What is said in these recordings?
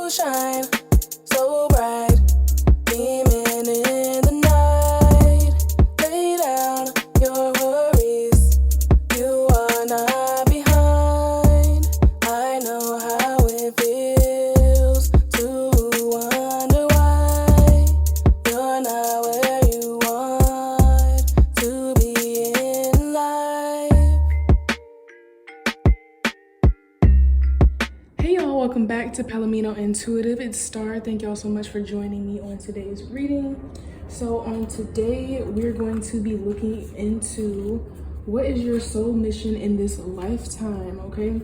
shine so bright, beaming in the night. Lay down your worries, you are not behind. I know how it feels to wonder why you're not where you want to be in life. Hey y'all, welcome back to PalominoIntuitive. It's Star. Thank y'all so much for joining me on today's reading. So on today, we're going to be looking into what is your soul mission in this lifetime, okay?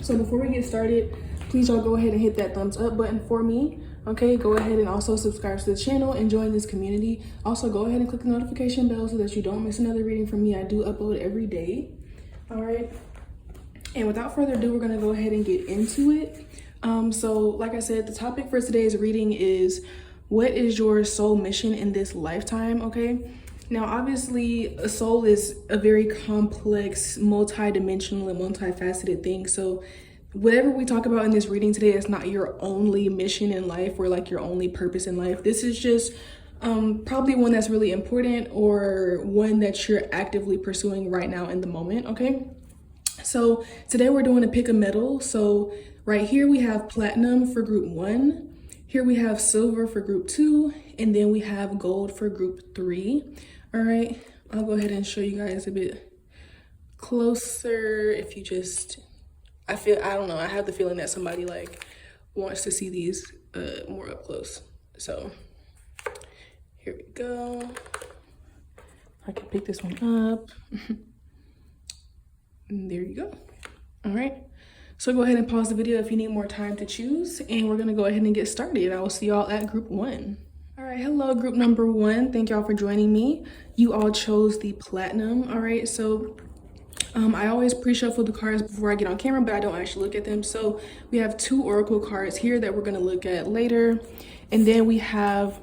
So before we get started, please y'all go ahead and hit that thumbs up button for me, okay? Go ahead and also subscribe to the channel and join this community. Also, go ahead and click the notification bell so that you don't miss another reading from me. I do upload every day, all right? And without further ado, we're gonna go ahead and get into it. So like I said, the topic for today's reading is what is your soul mission in this lifetime, okay? Now, obviously, a soul is a very complex, multi-dimensional and multifaceted thing. So whatever we talk about in this reading today is not your only mission in life or like your only purpose in life. This is just probably one that's really important or one that you're actively pursuing right now in the moment, okay? So today we're doing a pick a metal. So right here we have platinum for group 1. Here we have silver for group 2. And then we have gold for group 3. All right, I'll go ahead and show you guys a bit closer. If you just, I don't know, I have the feeling that somebody like wants to see these more up close. So here we go. I can pick this one up. And there you go. All right, so go ahead and pause the video if you need more time to choose, and we're gonna go ahead and get started. I will see y'all at group 1. All right, hello group number 1. Thank y'all for joining me. You all chose the platinum. All right, so I always pre-shuffle the cards before I get on camera, but I don't actually look at them. So we have 2 oracle cards here that we're gonna look at later, and then we have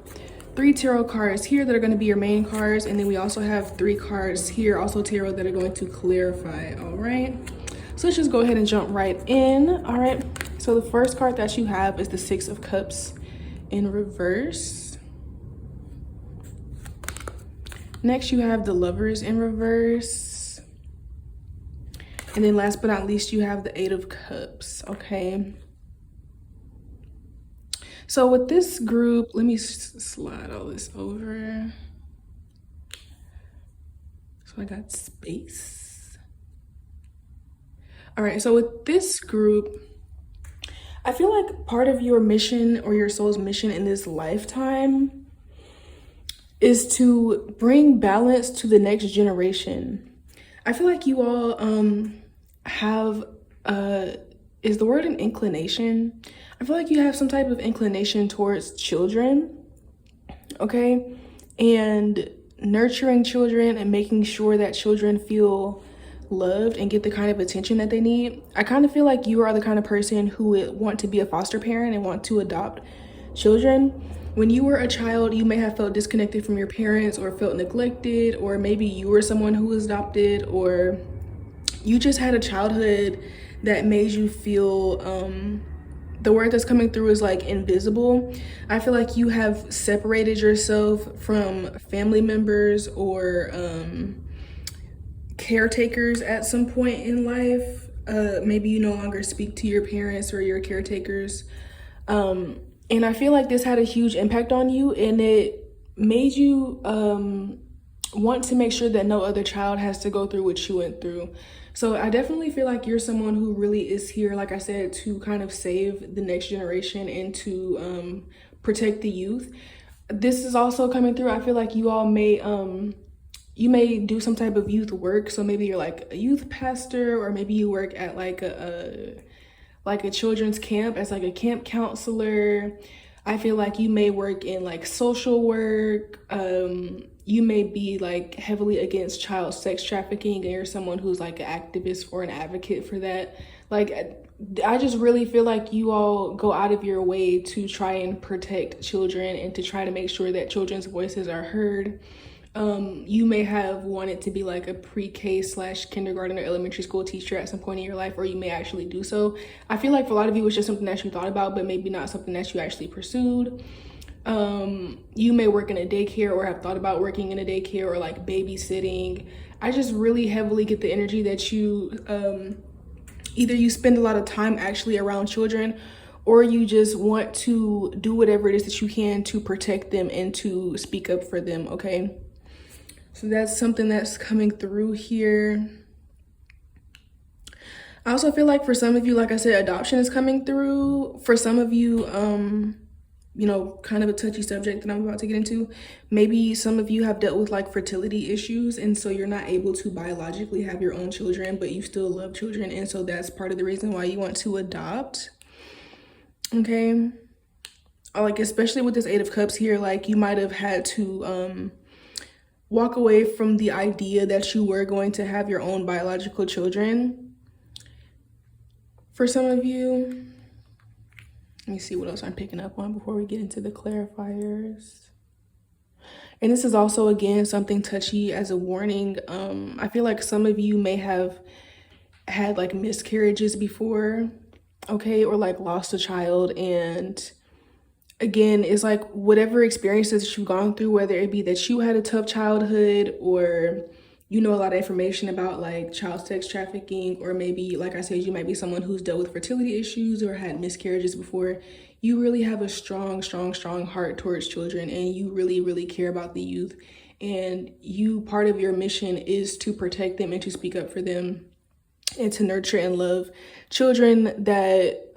3 tarot cards here that are going to be your main cards, and then we also have 3 cards here, also tarot, that are going to clarify. All right, so let's just go ahead and jump right in. All right, so the first card that you have is the 6 of Cups in reverse. Next you have the Lovers in reverse, and then last but not least you have the 8 of Cups. Okay, so with this group, let me slide all this over. So I got space. All right, so with this group, I feel like part of your mission or your soul's mission in this lifetime is to bring balance to the next generation. I feel like you all have, is the word an inclination? I feel like you have some type of inclination towards children, okay? And nurturing children and making sure that children feel loved and get the kind of attention that they need. I kind of feel like you are the kind of person who would want to be a foster parent and want to adopt children. When you were a child, you may have felt disconnected from your parents or felt neglected, or maybe you were someone who was adopted, or you just had a childhood that made you feel, the word that's coming through is like invisible. I feel like you have separated yourself from family members or caretakers at some point in life. Maybe you no longer speak to your parents or your caretakers. And I feel like this had a huge impact on you, and it made you want to make sure that no other child has to go through what you went through. So I definitely feel like you're someone who really is here, like I said, to kind of save the next generation and to protect the youth. This is also coming through. I feel like you all may you may do some type of youth work. So maybe you're like a youth pastor, or maybe you work at like a children's camp as like a camp counselor. I feel like you may work in like social work. You may be like heavily against child sex trafficking, and you're someone who's like an activist or an advocate for that. Like, I just really feel like you all go out of your way to try and protect children and to try to make sure that children's voices are heard. You may have wanted to be like a pre-K / kindergarten or elementary school teacher at some point in your life, or you may actually do so. I feel like for a lot of you, it's just something that you thought about, but maybe not something that you actually pursued. You may work in a daycare or have thought about working in a daycare or like babysitting. I just really heavily get the energy that you, either you spend a lot of time actually around children, or you just want to do whatever it is that you can to protect them and to speak up for them, okay? So that's something that's coming through here. I also feel like for some of you, like I said, adoption is coming through. For some of you, you know, kind of a touchy subject that I'm about to get into. Maybe some of you have dealt with like fertility issues, and so you're not able to biologically have your own children, but you still love children, and so that's part of the reason why you want to adopt. Okay. Like, especially with this Eight of Cups here, like you might have had to walk away from the idea that you were going to have your own biological children. For some of you, let me see what else I'm picking up on before we get into the clarifiers. And this is also, again, something touchy as a warning. I feel like some of you may have had like miscarriages before, okay, or like lost a child. And again, it's like whatever experiences that you've gone through, whether it be that you had a tough childhood, or you know a lot of information about like child sex trafficking, or maybe, like I said, you might be someone who's dealt with fertility issues or had miscarriages before. You really have a strong heart towards children, and you really care about the youth. And part of your mission is to protect them and to speak up for them and to nurture and love children that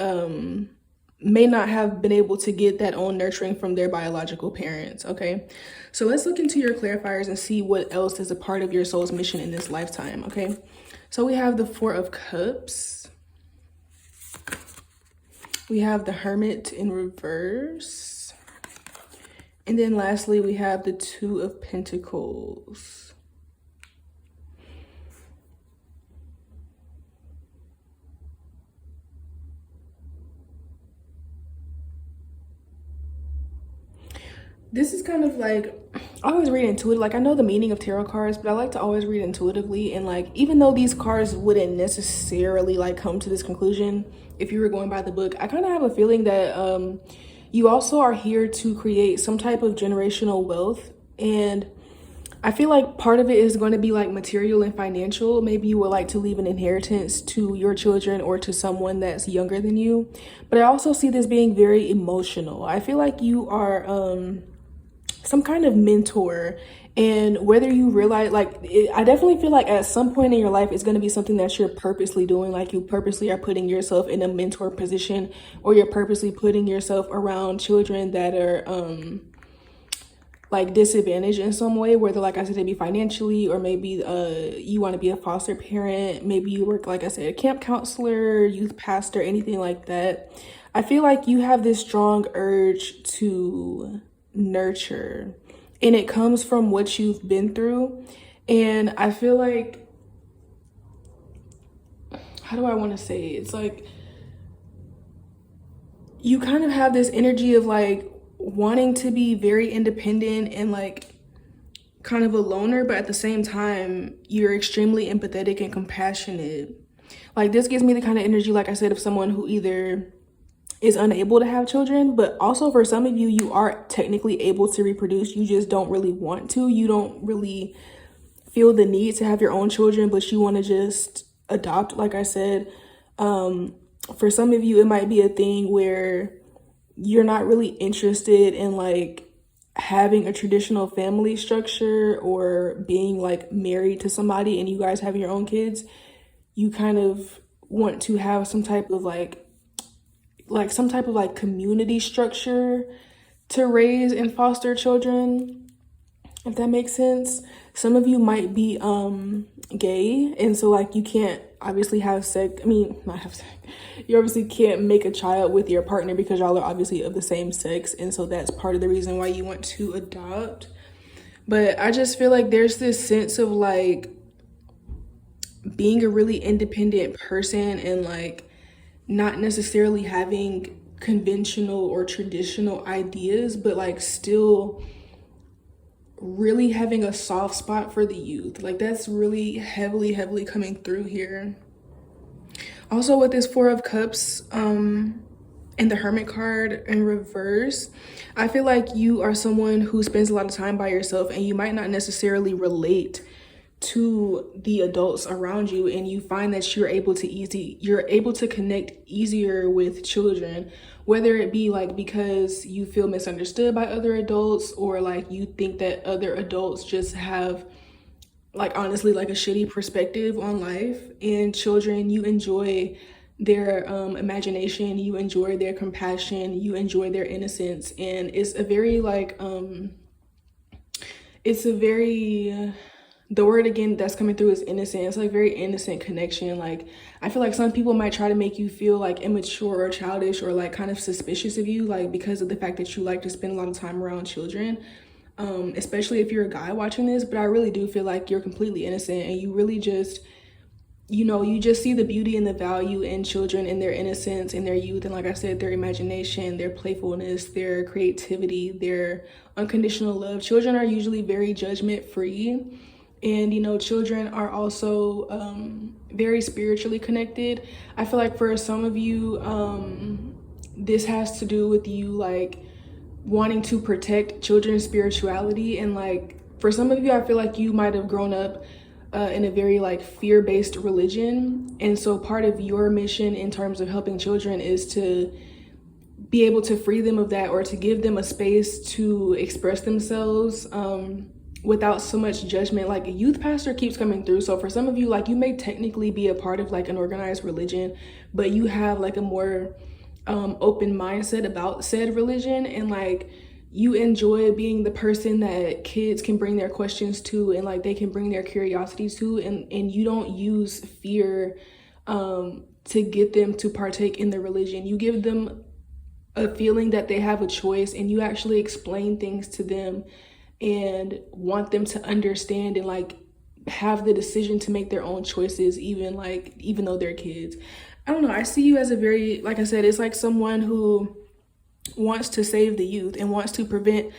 may not have been able to get that own nurturing from their biological parents, okay? So let's look into your clarifiers and see what else is a part of your soul's mission in this lifetime, okay? So we have the Four of Cups. We have the Hermit in reverse. And then lastly, we have the Two of Pentacles. This is kind of like, I always read intuitive. Like, I know the meaning of tarot cards, but I like to always read intuitively. And like, even though these cards wouldn't necessarily like come to this conclusion if you were going by the book, I kind of have a feeling that you also are here to create some type of generational wealth. And I feel like part of it is going to be like material and financial. Maybe you would like to leave an inheritance to your children or to someone that's younger than you. But I also see this being very emotional. I feel like you are some kind of mentor, and whether you realize, like, I definitely feel like at some point in your life, it's going to be something that you're purposely doing. Like, you purposely are putting yourself in a mentor position, or you're purposely putting yourself around children that are like disadvantaged in some way, whether, like I said, maybe financially, or maybe you want to be a foster parent. Maybe you work, like I said, a camp counselor, youth pastor, anything like that. I feel like you have this strong urge to nurture, and it comes from what you've been through. And I feel like, how do I want to say it? It's like you kind of have this energy of like wanting to be very independent and like kind of a loner, but at the same time you're extremely empathetic and compassionate. Like, this gives me the kind of energy, like I said, of someone who either is unable to have children, but also for some of you, you are technically able to reproduce. You just don't really want to. You don't really feel the need to have your own children, but you want to just adopt, like I said. For some of you, it might be a thing where you're not really interested in like having a traditional family structure or being like married to somebody and you guys have your own kids. You kind of want to have some type of like community structure to raise and foster children, if that makes sense. Some of you might be gay, and so like you can't obviously have sex. I mean, not have sex. You obviously can't make a child with your partner because y'all are obviously of the same sex, and so that's part of the reason why you want to adopt. But I just feel like there's this sense of like being a really independent person and like not necessarily having conventional or traditional ideas, but like still really having a soft spot for the youth. Like that's really heavily coming through here. Also with this Four of Cups and the Hermit card in reverse, I feel like you are someone who spends a lot of time by yourself and you might not necessarily relate to the adults around you, and you find that you're able to connect easier with children, whether it be like because you feel misunderstood by other adults, or like you think that other adults just have like honestly like a shitty perspective on life. And children, you enjoy their imagination, you enjoy their compassion, you enjoy their innocence, and it's a very like the word again that's coming through is innocent. It's like very innocent connection. Like I feel like some people might try to make you feel like immature or childish or like kind of suspicious of you, like because of the fact that you like to spend a lot of time around children, especially if you're a guy watching this. But I really do feel like you're completely innocent, and you really just, you just see the beauty and the value in children, in their innocence, in their youth, and like I said, their imagination, their playfulness, their creativity, their unconditional love. Children are usually very judgment free, and children are also very spiritually connected. I feel like for some of you, this has to do with you like wanting to protect children's spirituality, and like for some of you, I feel like you might have grown up in a very like fear-based religion, and so part of your mission in terms of helping children is to be able to free them of that, or to give them a space to express themselves without so much judgment. Like a youth pastor keeps coming through. So for some of you, like you may technically be a part of like an organized religion, but you have like a more open mindset about said religion, and like you enjoy being the person that kids can bring their questions to, and like they can bring their curiosities to, and you don't use fear to get them to partake in the religion. You give them a feeling that they have a choice, and you actually explain things to them and want them to understand and like have the decision to make their own choices, even though they're kids. I don't know, I see you as a very, like I said, it's like someone who wants to save the youth and wants to prevent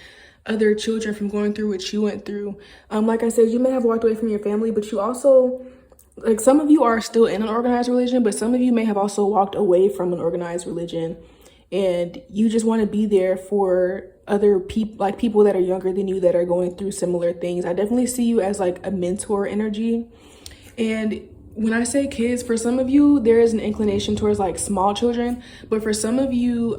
other children from going through what you went through. Like I said, you may have walked away from your family, but you also, like some of you are still in an organized religion, but some of you may have also walked away from an organized religion, and you just want to be there for other people, like people that are younger than you that are going through similar things. I definitely see you as like a mentor energy. And when I say kids, for some of you, there is an inclination towards like small children, but for some of you,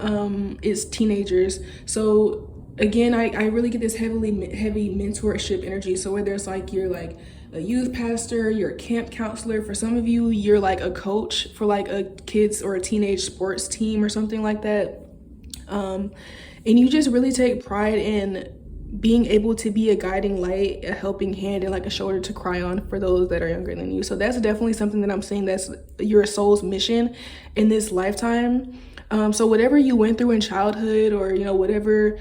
it's teenagers. So again, I really get this heavy mentorship energy. So whether it's like you're like a youth pastor, you're a camp counselor, for some of you, you're like a coach for like a kids or a teenage sports team or something like that. And you just really take pride in being able to be a guiding light, a helping hand, and like a shoulder to cry on for those that are younger than you. So that's definitely something that I'm saying that's your soul's mission in this lifetime. So whatever you went through in childhood, or whatever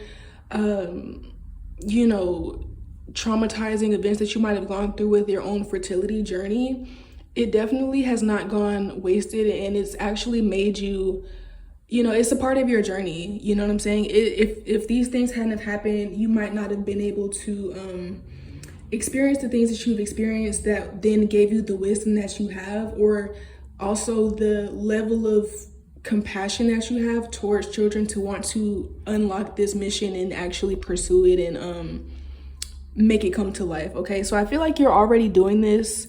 traumatizing events that you might have gone through with your own fertility journey, it definitely has not gone wasted, and it's actually made you, it's a part of your journey. You know what I'm saying? If these things hadn't have happened, you might not have been able to experience the things that you've experienced that then gave you the wisdom that you have, or also the level of compassion that you have towards children to want to unlock this mission and actually pursue it and make it come to life. Okay, so I feel like you're already doing this.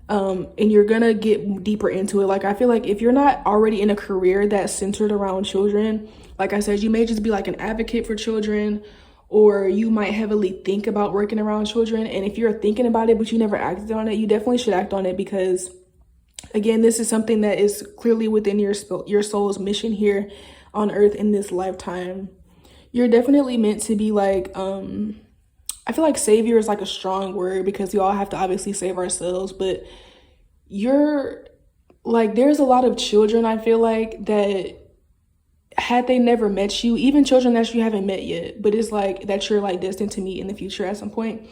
And you're gonna get deeper into it. Like I feel like if you're not already in a career that's centered around children, like I said, you may just be like an advocate for children, or you might heavily think about working around children. And if you're thinking about it but you never acted on it, you definitely should act on it, because again, this is something that is clearly within your soul's mission here on earth in this lifetime. You're definitely meant to be like I feel like savior is like a strong word, because we all have to obviously save ourselves, but you're like, there's a lot of children, I feel like, that had they never met you, even children that you haven't met yet, but it's like that you're like destined to meet in the future at some point,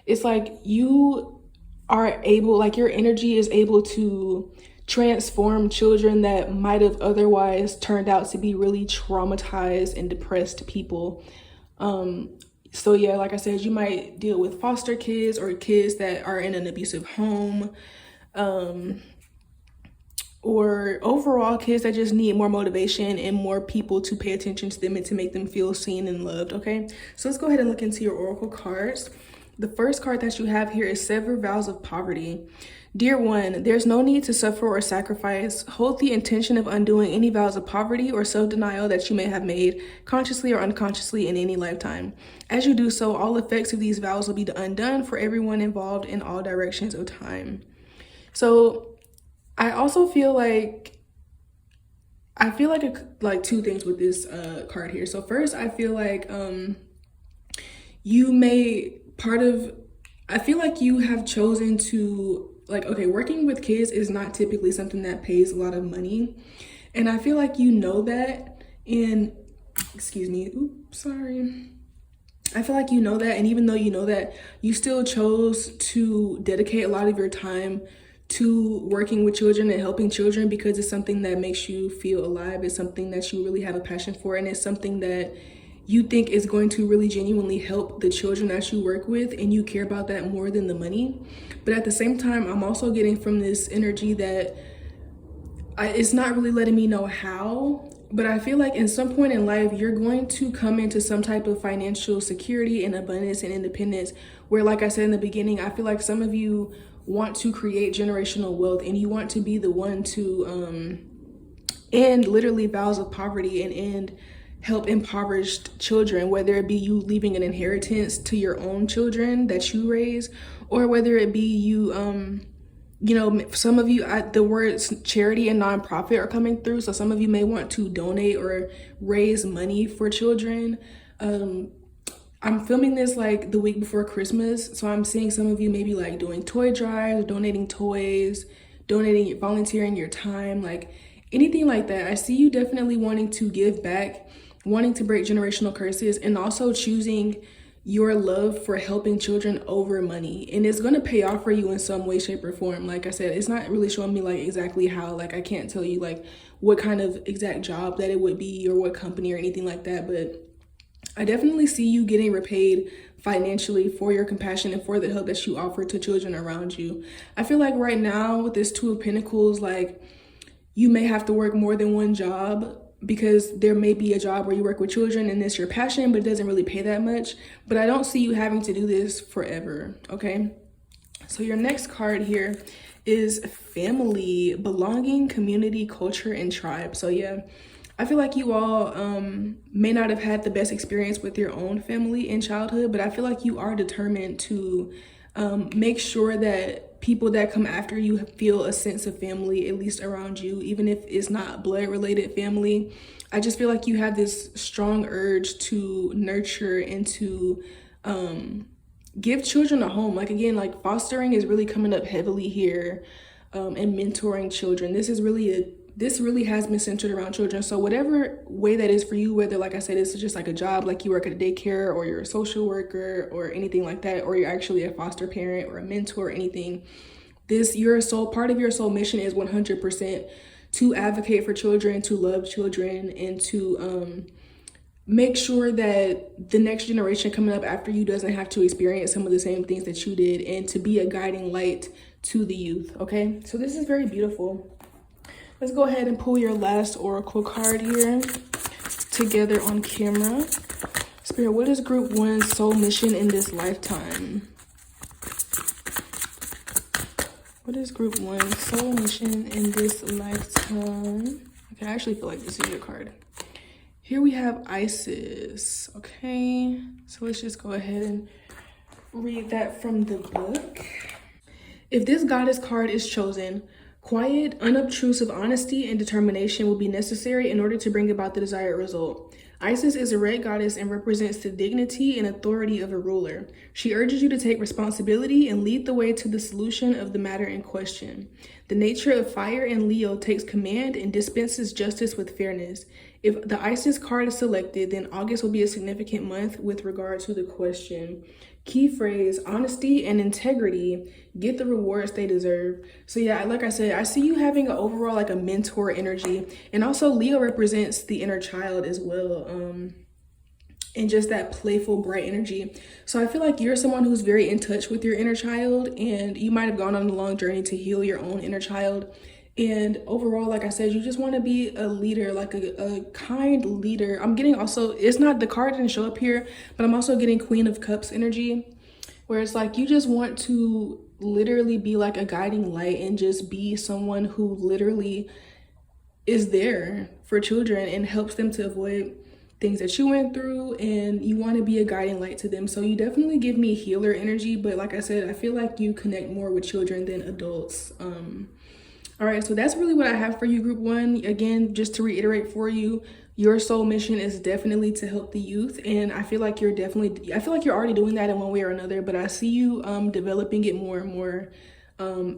it's like you are able, like your energy is able to transform children that might have otherwise turned out to be really traumatized and depressed people. So yeah, like I said, you might deal with foster kids or kids that are in an abusive home, or overall kids that just need more motivation and more people to pay attention to them and to make them feel seen and loved. Okay, so let's go ahead and look into your oracle cards. The first card that you have here is Sever Vows of Poverty. Dear one, there's no need to suffer or sacrifice. Hold the intention of undoing any vows of poverty or self-denial that you may have made, consciously or unconsciously, in any lifetime. As you do so, all effects of these vows will be undone for everyone involved in all directions of time. So I also feel like like two things with this card here. So first, I feel like you may I feel like you have chosen to, like, okay, working with kids is not typically something that pays a lot of money. And I feel like you know that, and excuse me, oops, sorry. I feel like you know that, and even though you know that, you still chose to dedicate a lot of your time to working with children and helping children because it's something that makes you feel alive. It's something that you really have a passion for, and it's something that you think is going to really genuinely help the children that you work with, and you care about that more than the money. But at the same time, I'm also getting from this energy that it's not really letting me know how, but I feel like in some point in life, you're going to come into some type of financial security and abundance and independence where, like I said in the beginning, I feel like some of you want to create generational wealth and you want to be the one to end literally vows of poverty and end help impoverished children, whether it be you leaving an inheritance to your own children that you raise, or whether it be you you know, some of you, the words charity and nonprofit are coming through. So some of you may want to donate or raise money for children. I'm filming this like the week before Christmas. So I'm seeing some of you maybe like doing toy drives, donating toys, donating, volunteering your time, like anything like that. I see you definitely wanting to give back, wanting to break generational curses, and also choosing your love for helping children over money. And it's going to pay off for you in some way, shape, or form. Like I said, it's not really showing me like exactly how, like I can't tell you like what kind of exact job that it would be or what company or anything like that, but I definitely see you getting repaid financially for your compassion and for the help that you offer to children around you. I feel like right now with this Two of Pentacles, like you may have to work more than one job, because there may be a job where you work with children and it's your passion, but it doesn't really pay that much. But I don't see you having to do this forever, okay? So your next card here is family, belonging, community, culture, and tribe. So yeah, I feel like you all may not have had the best experience with your own family in childhood, but I feel like you are determined to make sure that people that come after you feel a sense of family, at least around you, even if it's not blood related family. I just feel like you have this strong urge to nurture and to give children a home. Like again, like fostering is really coming up heavily here, and mentoring children. This really has been centered around children. So whatever way that is for you, whether, like I said, it's just like a job, like you work at a daycare or you're a social worker or anything like that, or you're actually a foster parent or a mentor or anything, part of your soul mission is 100% to advocate for children, to love children, and to make sure that the next generation coming up after you doesn't have to experience some of the same things that you did, and to be a guiding light to the youth, okay? So this is very beautiful. Let's go ahead and pull your last oracle card here together on camera. Spirit, what is group 1's soul mission in this lifetime? What is group 1's soul mission in this lifetime? Okay, I actually feel like this is your card. Here we have Isis, okay? So let's just go ahead and read that from the book. If this goddess card is chosen, quiet, unobtrusive honesty and determination will be necessary in order to bring about the desired result. Isis is a red goddess and represents the dignity and authority of a ruler. She urges you to take responsibility and lead the way to the solution of the matter in question. The nature of fire in Leo takes command and dispenses justice with fairness. If the Isis card is selected, then August will be a significant month with regard to the question. Key phrase, honesty and integrity get the rewards they deserve. So yeah, like I said, I see you having an overall like a mentor energy, and also Leo represents the inner child as well. and just that playful, bright energy. So I feel like you're someone who's very in touch with your inner child, and you might have gone on a long journey to heal your own inner child. And overall, like I said, you just want to be a leader, like a kind leader. I'm getting also, it's not, the card didn't show up here, but I'm also getting Queen of Cups energy, where it's like you just want to literally be like a guiding light and just be someone who literally is there for children and helps them to avoid things that you went through, and you want to be a guiding light to them. So you definitely give me healer energy, but like I said, I feel like you connect more with children than adults. All right, so that's really what I have for you, group one. Again, just to reiterate for you, your soul mission is definitely to help the youth, and I feel like you're already doing that in one way or another, but I see you developing it more and more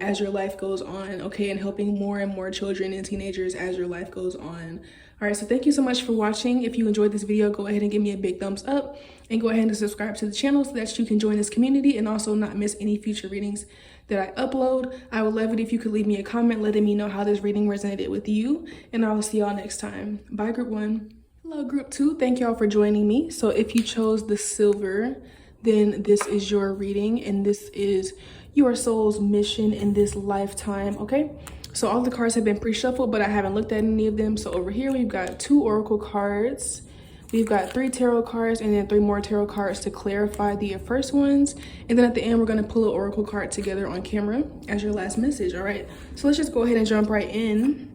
as your life goes on, okay, and helping more and more children and teenagers as your life goes on. All right, so thank you so much for watching. If you enjoyed this video, go ahead and give me a big thumbs up, and go ahead and subscribe to the channel so that you can join this community and also not miss any future readings that I upload. I would love it if you could leave me a comment letting me know how this reading resonated with you, and I will see y'all next time. Bye, group one. Hello, group two. Thank y'all for joining me. So if you chose the silver, then this is your reading, and this is your soul's mission in this lifetime, okay? So all the cards have been pre-shuffled, but I haven't looked at any of them. So over here, we've got 2 oracle cards. We've got 3 tarot cards and then 3 more tarot cards to clarify the first ones. And then at the end, we're gonna pull an oracle card together on camera as your last message, all right? So let's just go ahead and jump right in.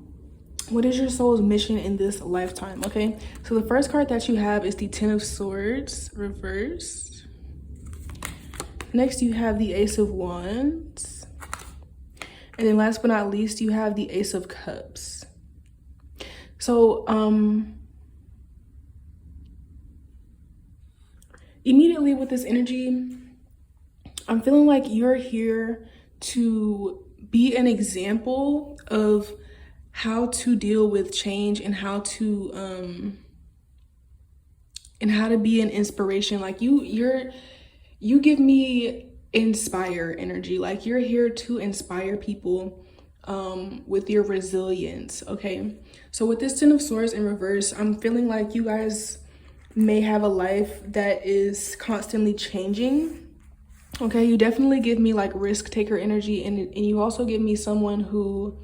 What is your soul's mission in this lifetime, okay? So the first card that you have is the 10 of Swords, reversed. Next, you have the Ace of Wands. And then last but not least, you have the Ace of Cups. So, immediately with this energy, I'm feeling like you're here to be an example of how to deal with change and how to be an inspiration. Like you give me inspire energy. Like you're here to inspire people with your resilience, okay? So with this 10 of Swords in reverse, I'm feeling like you guys may have a life that is constantly changing, okay? You definitely give me like risk taker energy, and you also give me someone who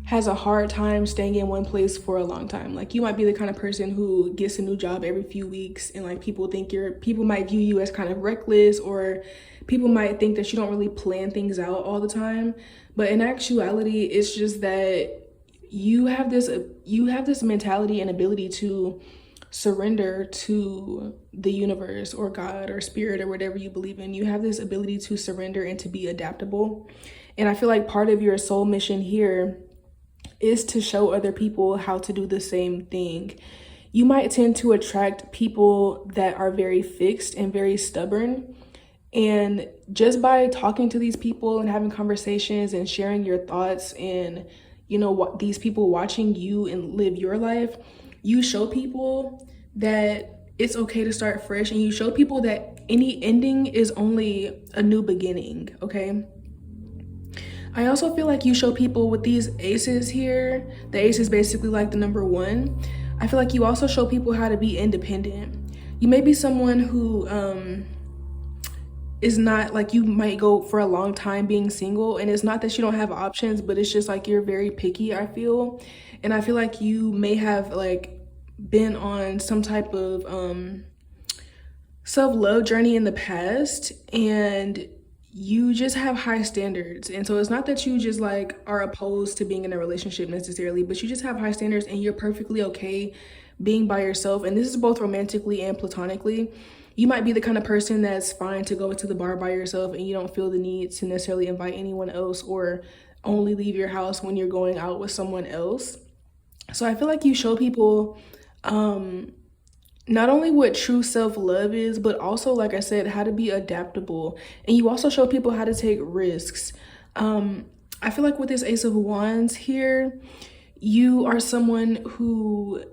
has a hard time staying in one place for a long time. Like you might be the kind of person who gets a new job every few weeks, and like people might view you as kind of reckless, or people might think that you don't really plan things out all the time. But in actuality, it's just that you have this mentality and ability to surrender to the universe or God or spirit or whatever you believe in. You have this ability to surrender and to be adaptable. And I feel like part of your soul mission here is to show other people how to do the same thing. You might tend to attract people that are very fixed and very stubborn. And just by talking to these people and having conversations and sharing your thoughts, and you know what, these people watching you and live your life, you show people that it's okay to start fresh, and you show people that any ending is only a new beginning, okay? I also feel like you show people with these aces here, the ace is basically like the number 1. I feel like you also show people how to be independent. You may be someone who is not, like, you might go for a long time being single, and it's not that you don't have options, but it's just like you're very picky, I feel. And I feel like you may have like been on some type of self-love journey in the past, and you just have high standards. And so it's not that you just like are opposed to being in a relationship necessarily, but you just have high standards, and you're perfectly okay being by yourself. And this is both romantically and platonically. You might be the kind of person that's fine to go to the bar by yourself, and you don't feel the need to necessarily invite anyone else, or only leave your house when you're going out with someone else. So I feel like you show people not only what true self-love is, but also, like I said, how to be adaptable. And you also show people how to take risks. I feel like with this Ace of Wands here, you are someone who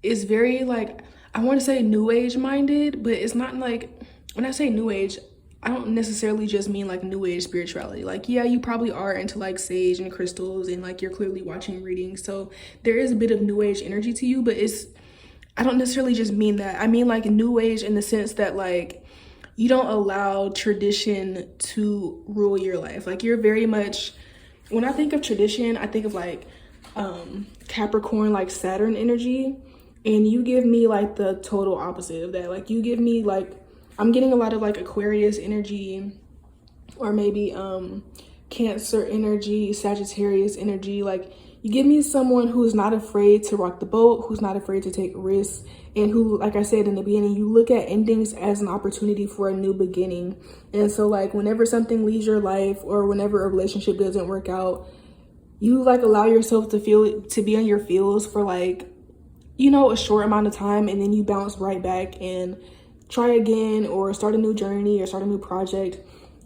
is very, like, I want to say new age minded, but it's not like, when I say new age, I don't necessarily just mean like new age spirituality. Like, yeah, you probably are into like sage and crystals, and like you're clearly watching readings, so there is a bit of new age energy to you, but I don't necessarily just mean that. I mean like new age in the sense that like you don't allow tradition to rule your life. Like you're very much, when I think of tradition, I think of like Capricorn, like Saturn energy. And you give me like the total opposite of that. Like you give me like, I'm getting a lot of like Aquarius energy, or maybe Cancer energy, Sagittarius energy. Like you give me someone who is not afraid to rock the boat, who's not afraid to take risks, and who, like I said in the beginning, you look at endings as an opportunity for a new beginning. And so like whenever something leaves your life, or whenever a relationship doesn't work out, you like allow yourself to be on your feels for like, you know, a short amount of time, and then you bounce right back and try again, or start a new journey, or start a new project.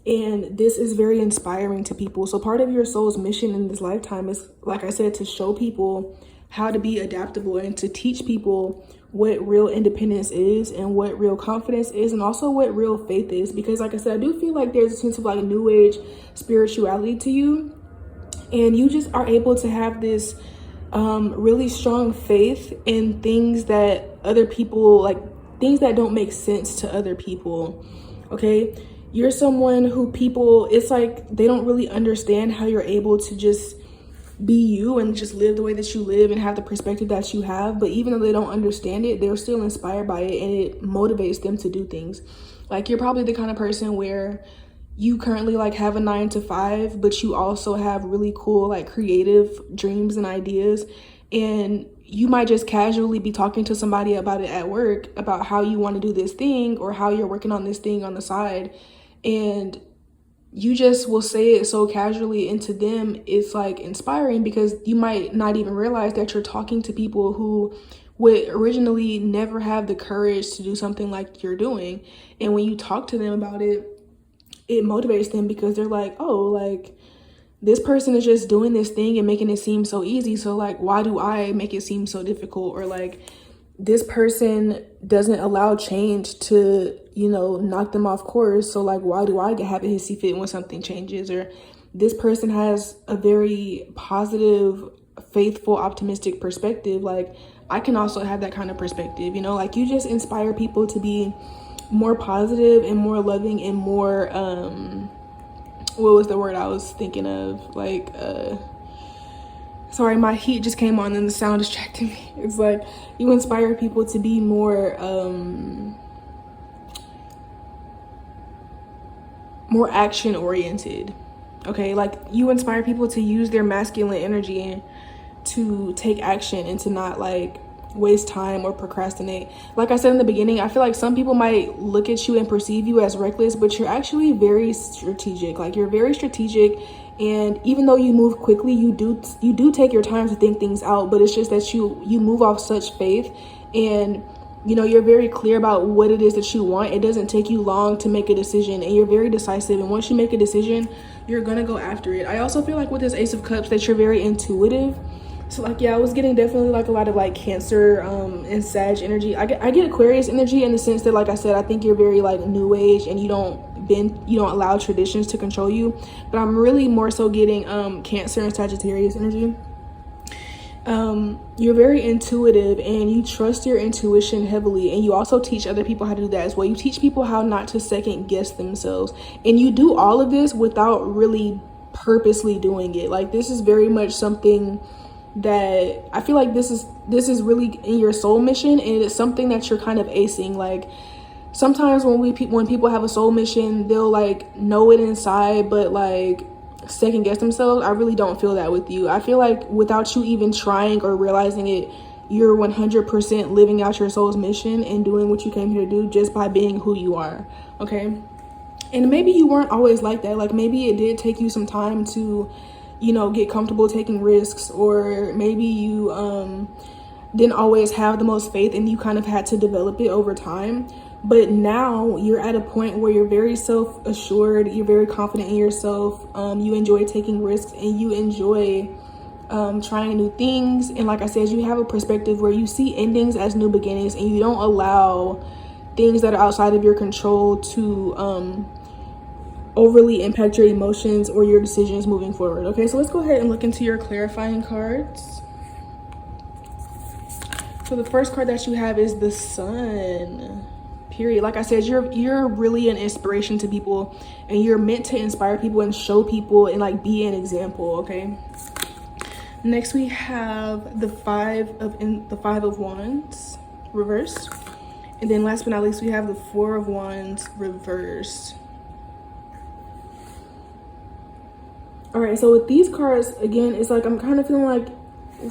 And this is very inspiring to people. So part of your soul's mission in this lifetime is, like I said, to show people how to be adaptable, and to teach people what real independence is, and what real confidence is, and also what real faith is. Because like I said, I do feel like there's a sense of like new age spirituality to you, and you just are able to have this really strong faith in things that other people, like things that don't make sense to other people. Okay, you're someone who people, it's like they don't really understand how you're able to just be you and just live the way that you live and have the perspective that you have. But even though they don't understand it, they're still inspired by it, and it motivates them to do things. Like you're probably the kind of person where you currently like have a 9 to 5, but you also have really cool like creative dreams and ideas, and you might just casually be talking to somebody about it at work, about how you want to do this thing, or how you're working on this thing on the side, and you just will say it so casually, and to them it's like inspiring, because you might not even realize that you're talking to people who would originally never have the courage to do something like you're doing. And when you talk to them about it, it motivates them, because they're like, oh, like this person is just doing this thing and making it seem so easy, so like why do I make it seem so difficult? Or like this person doesn't allow change to, you know, knock them off course, so like why do I have a hissy fit when something changes? Or this person has a very positive, faithful, optimistic perspective, like I can also have that kind of perspective, you know? Like you just inspire people to be more positive and more loving and more what was the word I was thinking of? Like sorry, my heat just came on and the sound distracted me. It's like you inspire people to be more more action oriented. Okay, like you inspire people to use their masculine energy and to take action, and to not like waste time or procrastinate. Like I said in the beginning, I feel like some people might look at you and perceive you as reckless, but you're actually very strategic. Like you're very strategic, and even though you move quickly, you do take your time to think things out, but it's just that you move off such faith, and you know, you're very clear about what it is that you want. It doesn't take you long to make a decision, and you're very decisive, and once you make a decision, you're gonna go after it. I also feel like with this Ace of Cups that you're very intuitive. So like, yeah, I was getting definitely like a lot of like Cancer and Sag energy. I get Aquarius energy in the sense that, like I said, I think you're very like new age, and you don't allow traditions to control you. But I'm really more so getting Cancer and Sagittarius energy. You're very intuitive, and you trust your intuition heavily, and you also teach other people how to do that as well. You teach people how not to second guess themselves, and you do all of this without really purposely doing it. Like this is very much something that I feel like this is really in your soul mission, and it's something that you're kind of acing. Like sometimes when people have a soul mission, they'll like know it inside, but like second guess themselves. I really don't feel that with you. I feel like without you even trying or realizing it, you're 100% living out your soul's mission and doing what you came here to do, just by being who you are. Okay, and maybe you weren't always like that. Like maybe it did take you some time to, you know, get comfortable taking risks, or maybe you didn't always have the most faith, and you kind of had to develop it over time. But now you're at a point where you're very self-assured, you're very confident in yourself, you enjoy taking risks, and you enjoy trying new things. And like I said, you have a perspective where you see endings as new beginnings, and you don't allow things that are outside of your control to overly impact your emotions or your decisions moving forward. Okay, so let's go ahead and look into your clarifying cards. So the first card that you have is the Sun. Period. Like I said, you're really an inspiration to people, and you're meant to inspire people and show people and like be an example. Okay. Next we have the Five of Wands reversed, and then last but not least we have the Four of Wands reversed. All right. So with these cards, again, it's like I'm kind of feeling like,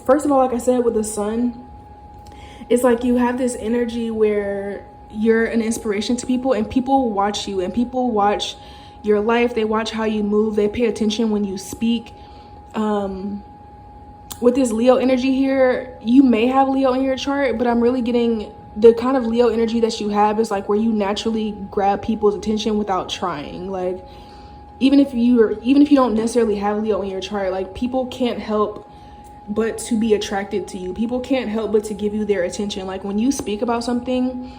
first of all, like I said, with the Sun, it's like you have this energy where you're an inspiration to people, and people watch you, and people watch your life. They watch how you move. They pay attention when you speak. With this Leo energy here, you may have Leo in your chart, but I'm really getting the kind of Leo energy that you have is like where you naturally grab people's attention without trying. Like even if you don't necessarily have Leo in your chart, like people can't help but to be attracted to you. People can't help but to give you their attention. Like when you speak about something,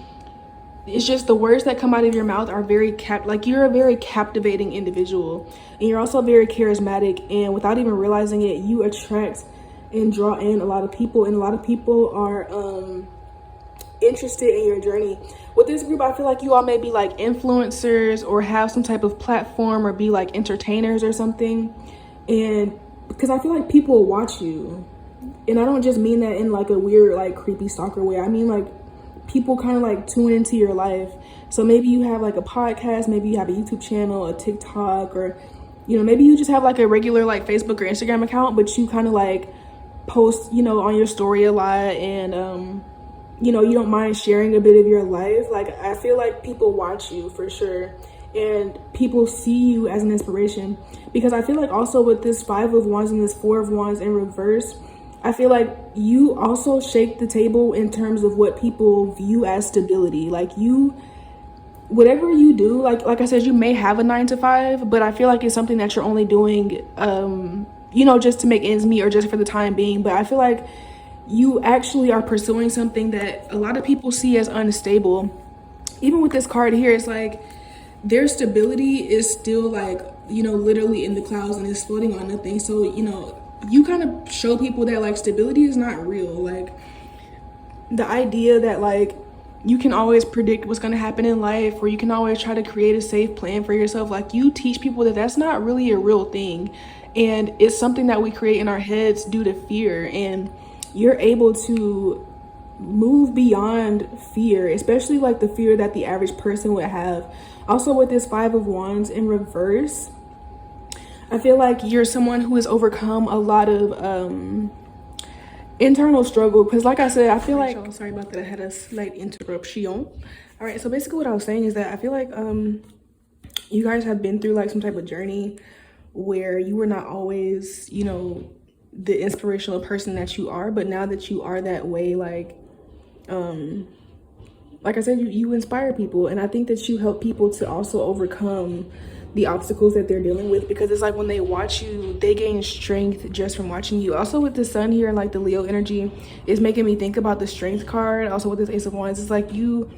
it's just the words that come out of your mouth are very you're a very captivating individual, and you're also very charismatic, and without even realizing it, you attract and draw in a lot of people, and a lot of people are interested in your journey. With this group, I feel like you all may be like influencers or have some type of platform or be like entertainers or something, and because I feel like people watch you, and I don't just mean that in like a weird like creepy stalker way. I mean like people kind of like tune into your life. So maybe you have like a podcast, maybe you have a YouTube channel, a TikTok, or maybe you just have like a regular like Facebook or Instagram account, but you kind of like post on your story a lot, and you don't mind sharing a bit of your life. Like I feel like people watch you for sure, and people see you as an inspiration, because I feel like also with this Five of Wands and this Four of Wands in reverse, I feel like you also shake the table in terms of what people view as stability. Like whatever you do, like I said, you may have a 9-to-5, but I feel like it's something that you're only doing, just to make ends meet or just for the time being. But I feel like you actually are pursuing something that a lot of people see as unstable. Even with this card here, it's like their stability is still like, literally in the clouds, and it's floating on nothing. So, you kind of show people that like stability is not real. Like the idea that like you can always predict what's going to happen in life, or you can always try to create a safe plan for yourself. Like you teach people that that's not really a real thing, and it's something that we create in our heads due to fear. And you're able to move beyond fear, especially like the fear that the average person would have. Also with this Five of Wands in reverse, I feel like you're someone who has overcome a lot of internal struggle, because like I said, I feel like, sorry about that, I had a slight interruption. All right, so basically what I was saying is that I feel like you guys have been through like some type of journey where you were not always the inspirational person that you are, but now that you are that way, like I said, you inspire people, and I think that you help people to also overcome the obstacles that they're dealing with, because it's like when they watch you, they gain strength just from watching you. Also with the Sun here and like the Leo energy is making me think about the Strength card. Also with this Ace of Wands, it's like you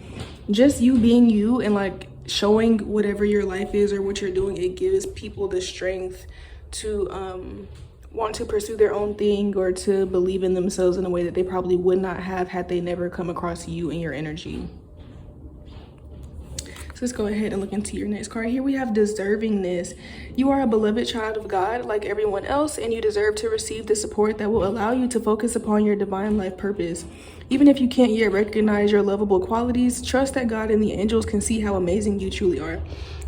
being you and like showing whatever your life is or what you're doing, it gives people the strength to want to pursue their own thing, or to believe in themselves in a way that they probably would not have had they never come across you and your energy. Let's go ahead and look into your next card. Here we have deservingness. You are a beloved child of God like everyone else, and you deserve to receive the support that will allow you to focus upon your divine life purpose. Even if you can't yet recognize your lovable qualities, trust that God and the angels can see how amazing you truly are.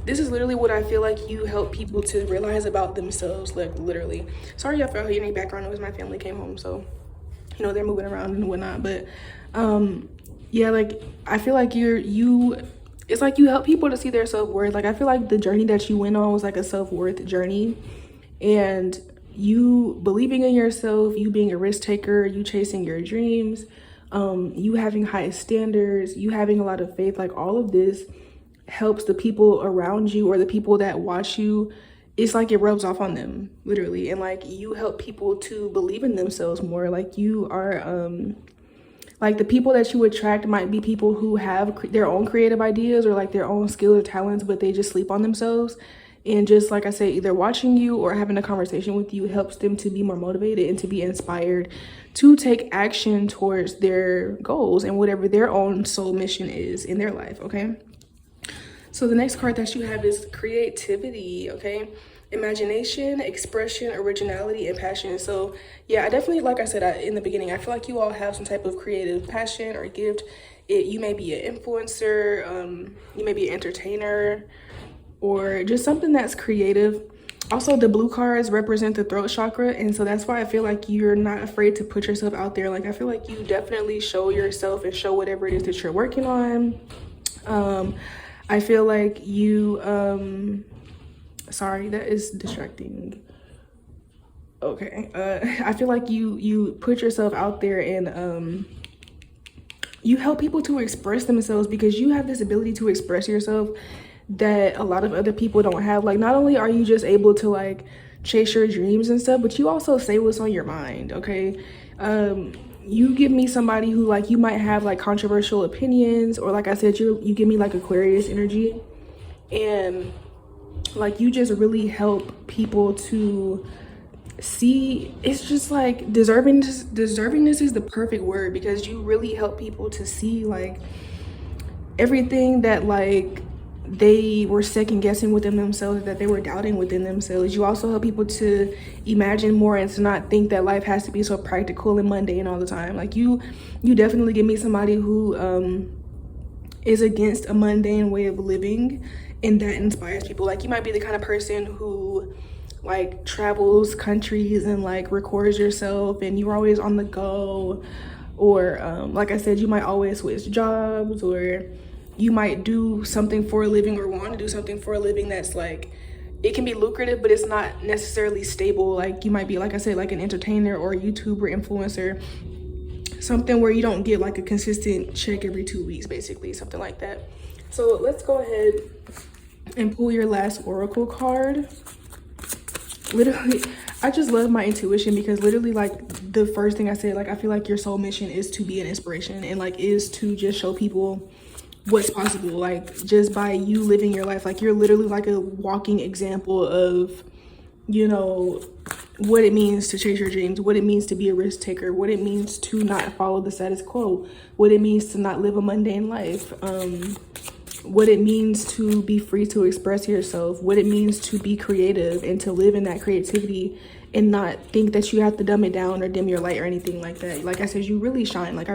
This is literally what I feel like you help people to realize about themselves, like literally. Sorry y'all for any background noise. My family came home, so they're moving around and whatnot. But yeah, like I feel like it's like you help people to see their self-worth. Like I feel like the journey that you went on was like a self-worth journey, and you believing in yourself, you being a risk taker, you chasing your dreams, you having high standards, you having a lot of faith, like all of this helps the people around you or the people that watch you. It's like it rubs off on them literally, and like you help people to believe in themselves more. Like you are like the people that you attract might be people who have their own creative ideas or like their own skills or talents, but they just sleep on themselves. And just like I said, either watching you or having a conversation with you helps them to be more motivated and to be inspired to take action towards their goals and whatever their own soul mission is in their life, okay? So the next card that you have is creativity, okay? Imagination, expression, originality, and passion. So yeah, I definitely, like I said in the beginning, I feel like you all have some type of creative passion or gift. You may be an influencer, you may be an entertainer, or just something that's creative. Also, the blue cards represent the throat chakra, and so that's why I feel like you're not afraid to put yourself out there. Like, I feel like you definitely show yourself and show whatever it is that you're working on. I feel like you, sorry, that is distracting. Okay, I feel like you put yourself out there and you help people to express themselves because you have this ability to express yourself that a lot of other people don't have. Like, not only are you just able to like chase your dreams and stuff, but you also say what's on your mind, okay? You give me somebody who, like, you might have like controversial opinions, or like I said, you give me like Aquarius energy, and like you just really help people to see. It's just like deservingness is the perfect word, because you really help people to see like everything that like they were second guessing within themselves, that they were doubting within themselves. You also help people to imagine more and to not think that life has to be so practical and mundane all the time. Like you definitely give me somebody who is against a mundane way of living, and that inspires people. Like, you might be the kind of person who like travels countries and like records yourself, and you're always on the go, or like I said, you might always switch jobs, or you might do something for a living or want to do something for a living that's like, it can be lucrative, but it's not necessarily stable. Like, you might be, like I said, like an entertainer or a YouTuber, influencer, something where you don't get like a consistent check every 2 weeks, basically, something like that. So let's go ahead and pull your last oracle card. Literally, I just love my intuition, because literally, like, the first thing I said, like, I feel like your soul mission is to be an inspiration, and like is to just show people what's possible, like just by you living your life. Like, you're literally like a walking example of, you know, what it means to chase your dreams, what it means to be a risk taker, what it means to not follow the status quo, what it means to not live a mundane life, what it means to be free to express yourself, what it means to be creative and to live in that creativity and not think that you have to dumb it down or dim your light or anything like that. Like I said, you really shine. Like,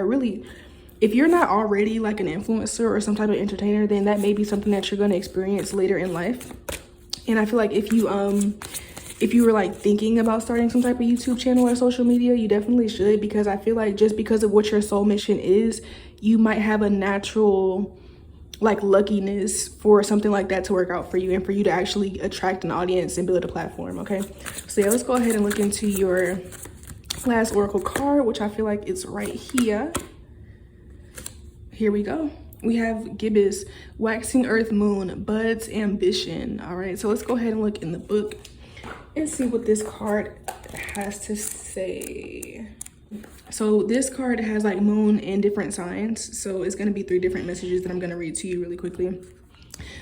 if you're not already like an influencer or some type of entertainer, then that may be something that you're going to experience later in life. And I feel like if you were like thinking about starting some type of YouTube channel or social media, you definitely should, because I feel like just because of what your soul mission is, you might have a natural like luckiness for something like that to work out for you, and for you to actually attract an audience and build a platform, okay? So yeah, let's go ahead and look into your last oracle card, which I feel like it's right here. Here we go. We have Gibbous, Waxing Earth Moon, Buds, Ambition. All right, so let's go ahead and look in the book and see what this card has to say. So this card has like moon in different signs, so it's going to be 3 different messages that I'm going to read to you really quickly.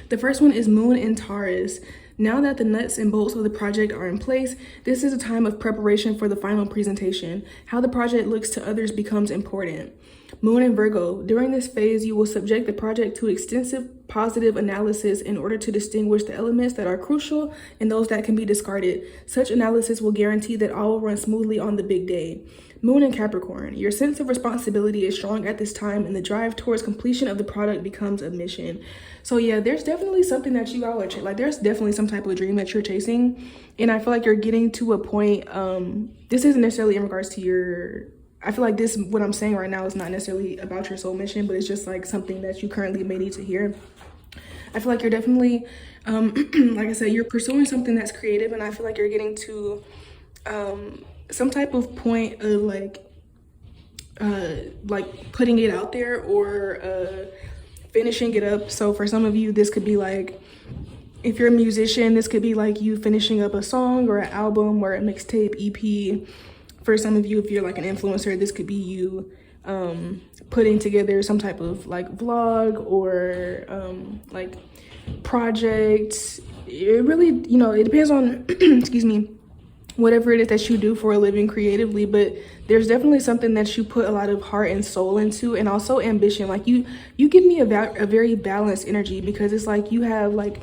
The first one is Moon in Taurus. Now that the nuts and bolts of the project are in place, this is a time of preparation for the final presentation. How the project looks to others becomes important. Moon in Virgo. During this phase, you will subject the project to extensive positive analysis in order to distinguish the elements that are crucial and those that can be discarded. Such analysis will guarantee that all will run smoothly on the big day. Moon in Capricorn. Your sense of responsibility is strong at this time, and the drive towards completion of the product becomes a mission. So yeah, there's definitely something that you all are like, there's definitely some type of dream that you're chasing, and I feel like you're getting to a point. This isn't necessarily in regards to your, I feel like this, what I'm saying right now, is not necessarily about your soul mission, but it's just like something that you currently may need to hear. I feel like you're definitely, like I said, you're pursuing something that's creative, and I feel like you're getting to some type of point of like putting it out there, or finishing it up. So for some of you, this could be like, if you're a musician, this could be like you finishing up a song or an album or a mixtape, EP. For some of you, if you're like an influencer, this could be you putting together some type of like vlog or like project, it really, you know, it depends on excuse me, whatever it is that you do for a living creatively, but there's definitely something that you put a lot of heart and soul into, and also ambition. Like you give me a very balanced energy, because it's like you have like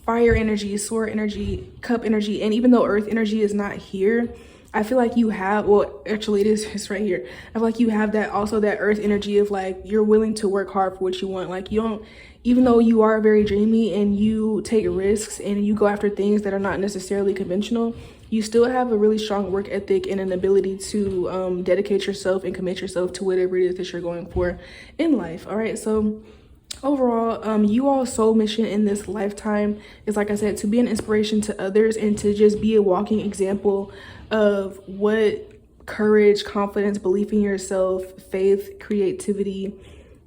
fire energy, sword energy, cup energy, and even though earth energy is not here, I feel like you have, well, actually it is, it's right here. I feel like you have that, also that earth energy of like, you're willing to work hard for what you want. Like you don't, even though you are very dreamy and you take risks and you go after things that are not necessarily conventional, you still have a really strong work ethic and an ability to dedicate yourself and commit yourself to whatever it is that you're going for in life. All right, so overall, you all's soul mission in this lifetime is, like I said, to be an inspiration to others and to just be a walking example of what courage, confidence, belief in yourself, faith, creativity,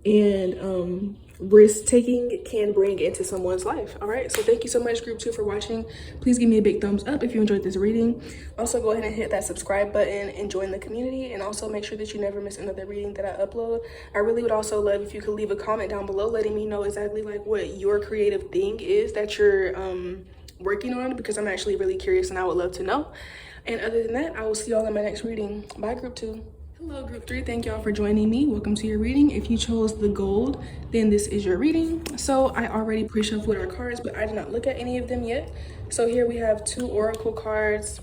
and risk taking can bring into someone's life. All right, so thank you so much, group 2, for watching. Please give me a big thumbs up if you enjoyed this reading. Also go ahead and hit that subscribe button and join the community, and also make sure that you never miss another reading that I upload. I really would also love if you could leave a comment down below letting me know exactly like what your creative thing is that you're working on, because I'm actually really curious and I would love to know. And other than that, I will see y'all in my next reading. Bye, group 2. Hello, group 3. Thank y'all for joining me. Welcome to your reading. If you chose the gold, then this is your reading. So I already pre-shuffled our cards, but I did not look at any of them yet. So here we have 2 oracle cards,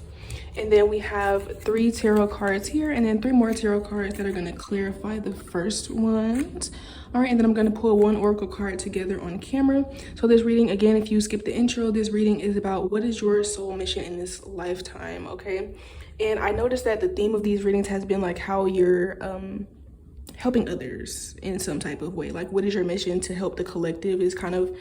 and then we have 3 tarot cards here, and then 3 more tarot cards that are going to clarify the first ones. All right, and then I'm going to pull 1 oracle card together on camera. So this reading, again, if you skip the intro, this reading is about what is your soul mission in this lifetime, okay? And I noticed that the theme of these readings has been like how you're helping others in some type of way. Like, what is your mission to help the collective is kind of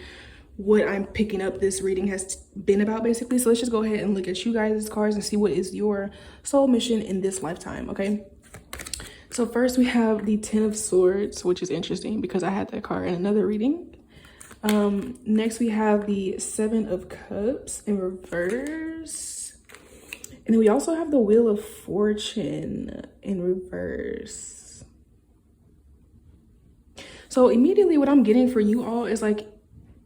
what I'm picking up this reading has been about, basically. So let's just go ahead and look at you guys' cards and see what is your soul mission in this lifetime, okay? So first we have the 10 of Swords, which is interesting because I had that card in another reading. Next we have the 7 of Cups in reverse. And then we also have the Wheel of Fortune in reverse. So immediately what I'm getting for you all is like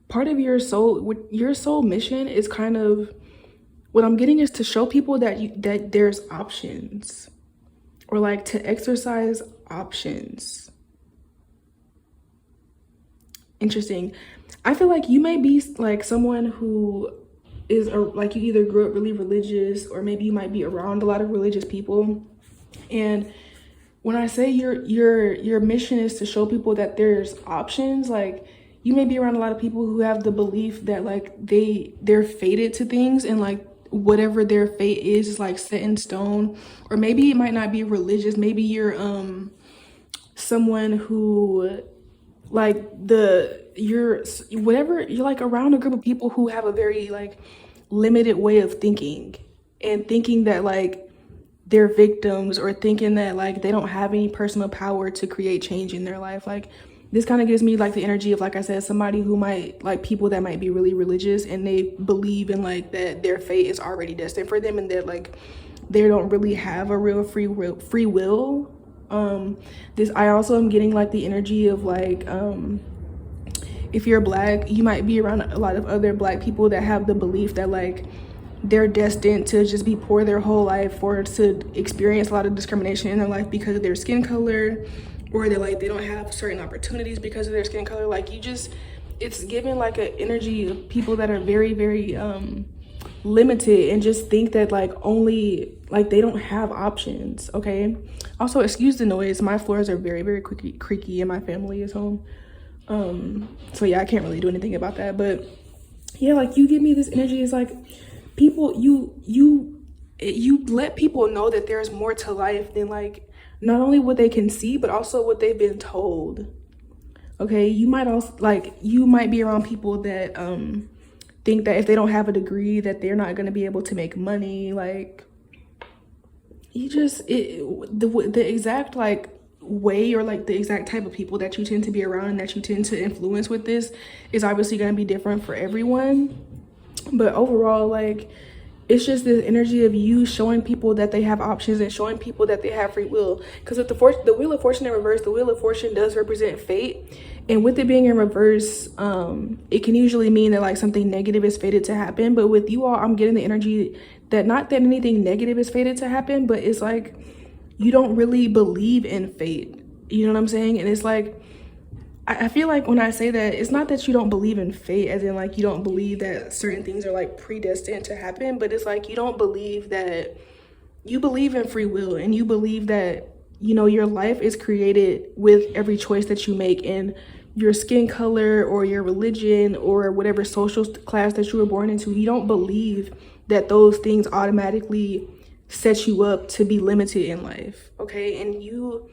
part of your soul mission is kind of, what I'm getting is to show people that there's options, or like to exercise options. Interesting. I feel like you may be like someone who is like, you either grew up really religious, or maybe you might be around a lot of religious people. And when I say your mission is to show people that there's options, like you may be around a lot of people who have the belief that like they're fated to things, and like whatever their fate is like set in stone. Or maybe it might not be religious. Maybe you're someone who like you're like around a group of people who have a very like limited way of thinking, and thinking that like they're victims, or thinking that like they don't have any personal power to create change in their life. Like this kind of gives me like the energy of, like I said, somebody who might, like people that might be really religious and they believe in like that their fate is already destined for them, and that like they don't really have a real free will. I also am getting like the energy of like if you're Black, you might be around a lot of other Black people that have the belief that like they're destined to just be poor their whole life, or to experience a lot of discrimination in their life because of their skin color, or they're like they don't have certain opportunities because of their skin color. Like it's given like an energy of people that are very, very limited, and just think that like only like they don't have options. Okay, also excuse the noise, my floors are very, very creaky and my family is home. So yeah, I can't really do anything about that. But yeah, like you give me this energy. It's like people, you let people know that there's more to life than like not only what they can see, but also what they've been told. Okay, you might also like, you might be around people that think that if they don't have a degree that they're not going to be able to make money. Like the exact like way, or like the exact type of people that you tend to be around and that you tend to influence with this is obviously going to be different for everyone. But overall, like it's just this energy of you showing people that they have options and showing people that they have free will. Because with the Wheel of Fortune in reverse, the Wheel of Fortune does represent fate. And with it being in reverse, it can usually mean that like something negative is fated to happen. But with you all, I'm getting the energy that not that anything negative is fated to happen, but it's like you don't really believe in fate. You know what I'm saying? And it's like, I feel like when I say that, it's not that you don't believe in fate, as in like you don't believe that certain things are like predestined to happen, but it's like you don't believe that, you believe in free will, and you believe that, you know, your life is created with every choice that you make, and your skin color or your religion or whatever social class that you were born into, you don't believe that those things automatically set you up to be limited in life, okay? And you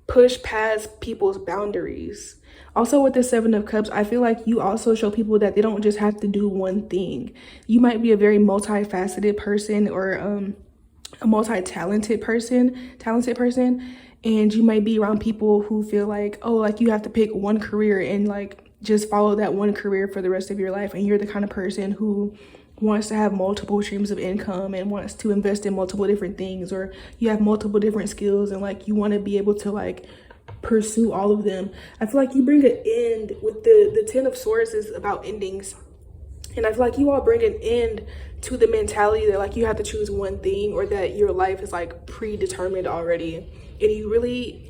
push past people's boundaries. Also with the Seven of Cups, I feel like you also show people that they don't just have to do one thing. You might be a very multifaceted person, or a multi-talented person, and you might be around people who feel like, oh, like you have to pick one career and like just follow that one career for the rest of your life. And you're the kind of person who wants to have multiple streams of income and wants to invest in multiple different things, or you have multiple different skills and like you want to be able to like pursue all of them. I feel like you bring an end with the Ten of Swords is about endings. And I feel like you all bring an end to the mentality that like you have to choose one thing, or that your life is like predetermined already. And you really,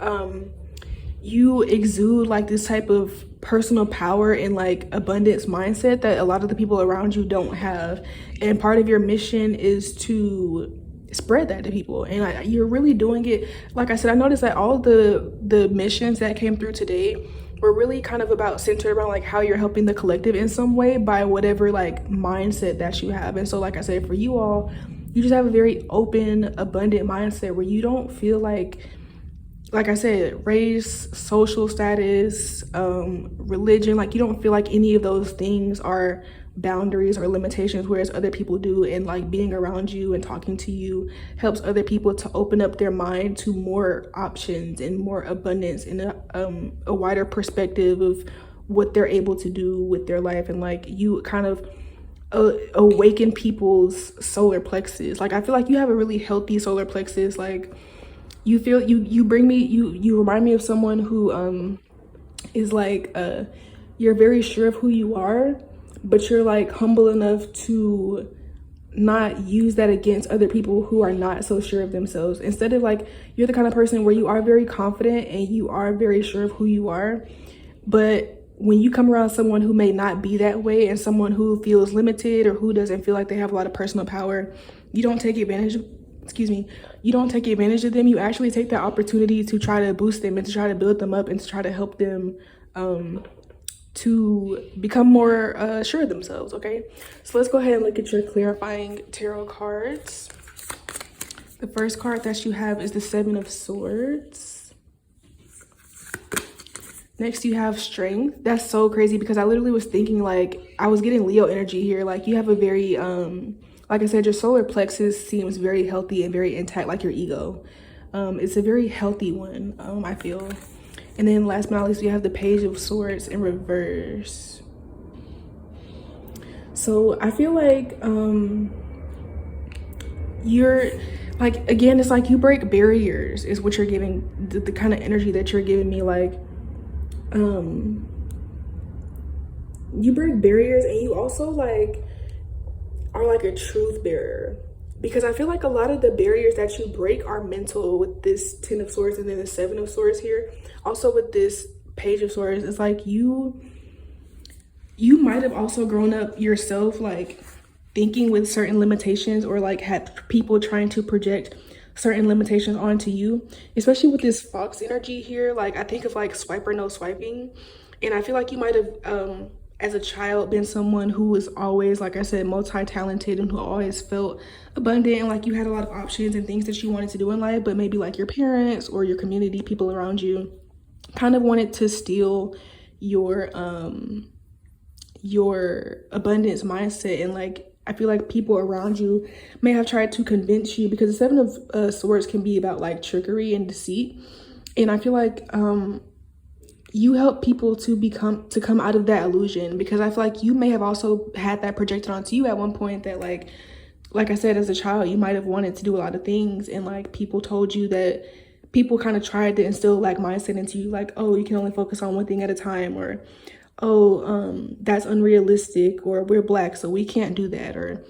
you exude like this type of personal power and like abundance mindset that a lot of the people around you don't have. And part of your mission is to spread that to people, and you're really doing it. Like I said, I noticed that all the missions that came through today were really kind of about centered around like how you're helping the collective in some way by whatever like mindset that you have. And so like I said, for you all, you just have a very open, abundant mindset where you don't feel like I said, race, social status, religion, like you don't feel like any of those things are boundaries or limitations, whereas other people do. And like being around you and talking to you helps other people to open up their mind to more options and more abundance and a wider perspective of what they're able to do with their life. And like you kind of awaken people's solar plexus. Like I feel like you have a really healthy solar plexus. Like you feel you bring me, you remind me of someone who is like you're very sure of who you are, but you're like humble enough to not use that against other people who are not so sure of themselves. Instead of like, you're the kind of person where you are very confident and you are very sure of who you are, but when you come around someone who may not be that way, and someone who feels limited or who doesn't feel like they have a lot of personal power, you don't take advantage of, you don't take advantage of them. You actually take that opportunity to try to boost them and to try to build them up and to try to help them to become more sure of themselves. Okay, so let's go ahead and look at your clarifying tarot cards. The first card that you have is the Seven of Swords. Next you have Strength. That's so crazy because I literally was thinking, like, I was getting Leo energy here. Like you have a very like I said, your solar plexus seems very healthy and very intact, like your ego. It's a very healthy one, I feel. And then last but not least, we have the Page of Swords in reverse. So I feel like you're like, again, it's like you break barriers is what you're giving, the kind of energy that you're giving me. Like you break barriers, and you also like are like a truth bearer, because I feel like a lot of the barriers that you break are mental with this Ten of Swords and then the Seven of Swords here. Also with this Page of Swords, it's like you might have also grown up yourself like thinking with certain limitations, or like had people trying to project certain limitations onto you, especially with this Fox energy here. Like I think of like swipe or no swiping, and I feel like you might have as a child been someone who was always, like I said, multi-talented, and who always felt abundant, and like you had a lot of options and things that you wanted to do in life, but maybe like your parents or your community, people around you kind of wanted to steal your abundance mindset. And like I feel like people around you may have tried to convince you, because the Seven of Swords can be about like trickery and deceit, and I feel like you help people to come out of that illusion, because I feel like you may have also had that projected onto you at one point, that like I said, as a child, you might have wanted to do a lot of things, and like people told you that people kind of tried to instill like mindset into you, like, oh, you can only focus on one thing at a time, or oh, that's unrealistic, or we're Black, so we can't do that, or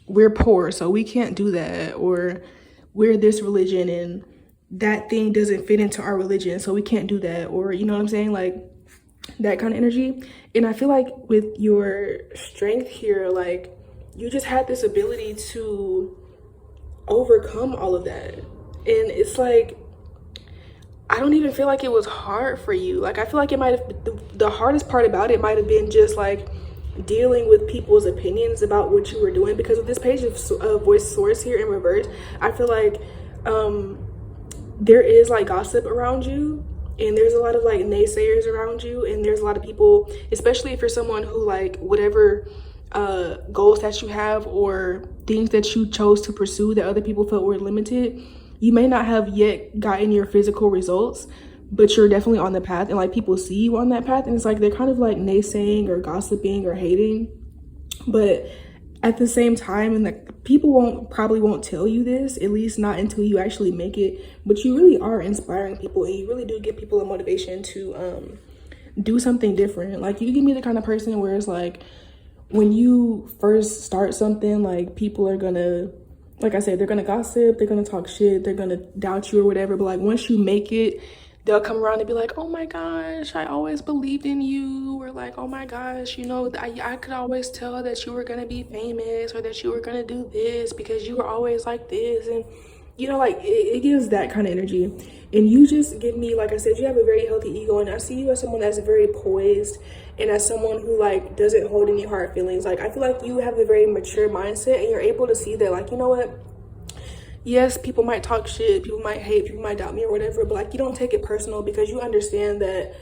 we're poor, so we can't do that, or we're this religion and that thing doesn't fit into our religion, so we can't do that, or you know what I'm saying, like that kind of energy. And I feel like with your strength here, like you just had this ability to overcome all of that. And it's like, I don't even feel like it was hard for you. Like, I feel like it might have, the hardest part about it might have been just like dealing with people's opinions about what you were doing, because of this page of voice source here in reverse. I feel like there is like gossip around you, and there's a lot of like naysayers around you, and there's a lot of people, especially if you're someone who like whatever goals that you have or things that you chose to pursue that other people felt were limited, you may not have yet gotten your physical results, but you're definitely on the path, and like people see you on that path, and it's like they're kind of like naysaying or gossiping or hating. But at the same time, and like people probably won't tell you this, at least not until you actually make it, but you really are inspiring people, and you really do give people a motivation to do something different. Like, you give me the kind of person where it's like, when you first start something, like people are gonna, like I said, they're gonna gossip, they're gonna talk shit, they're gonna doubt you or whatever, but like once you make it, they'll come around and be like, oh my gosh, I always believed in you, or like, oh my gosh, you know, I could always tell that you were gonna be famous, or that you were gonna do this because you were always like this. And you know, like it gives that kind of energy. And you just give me, like I said, you have a very healthy ego, and I see you as someone that's very poised, and as someone who like doesn't hold any hard feelings. Like, I feel like you have a very mature mindset, and you're able to see that, like, you know what, yes, people might talk shit, people might hate, people might doubt me or whatever, but like you don't take it personal, because you understand that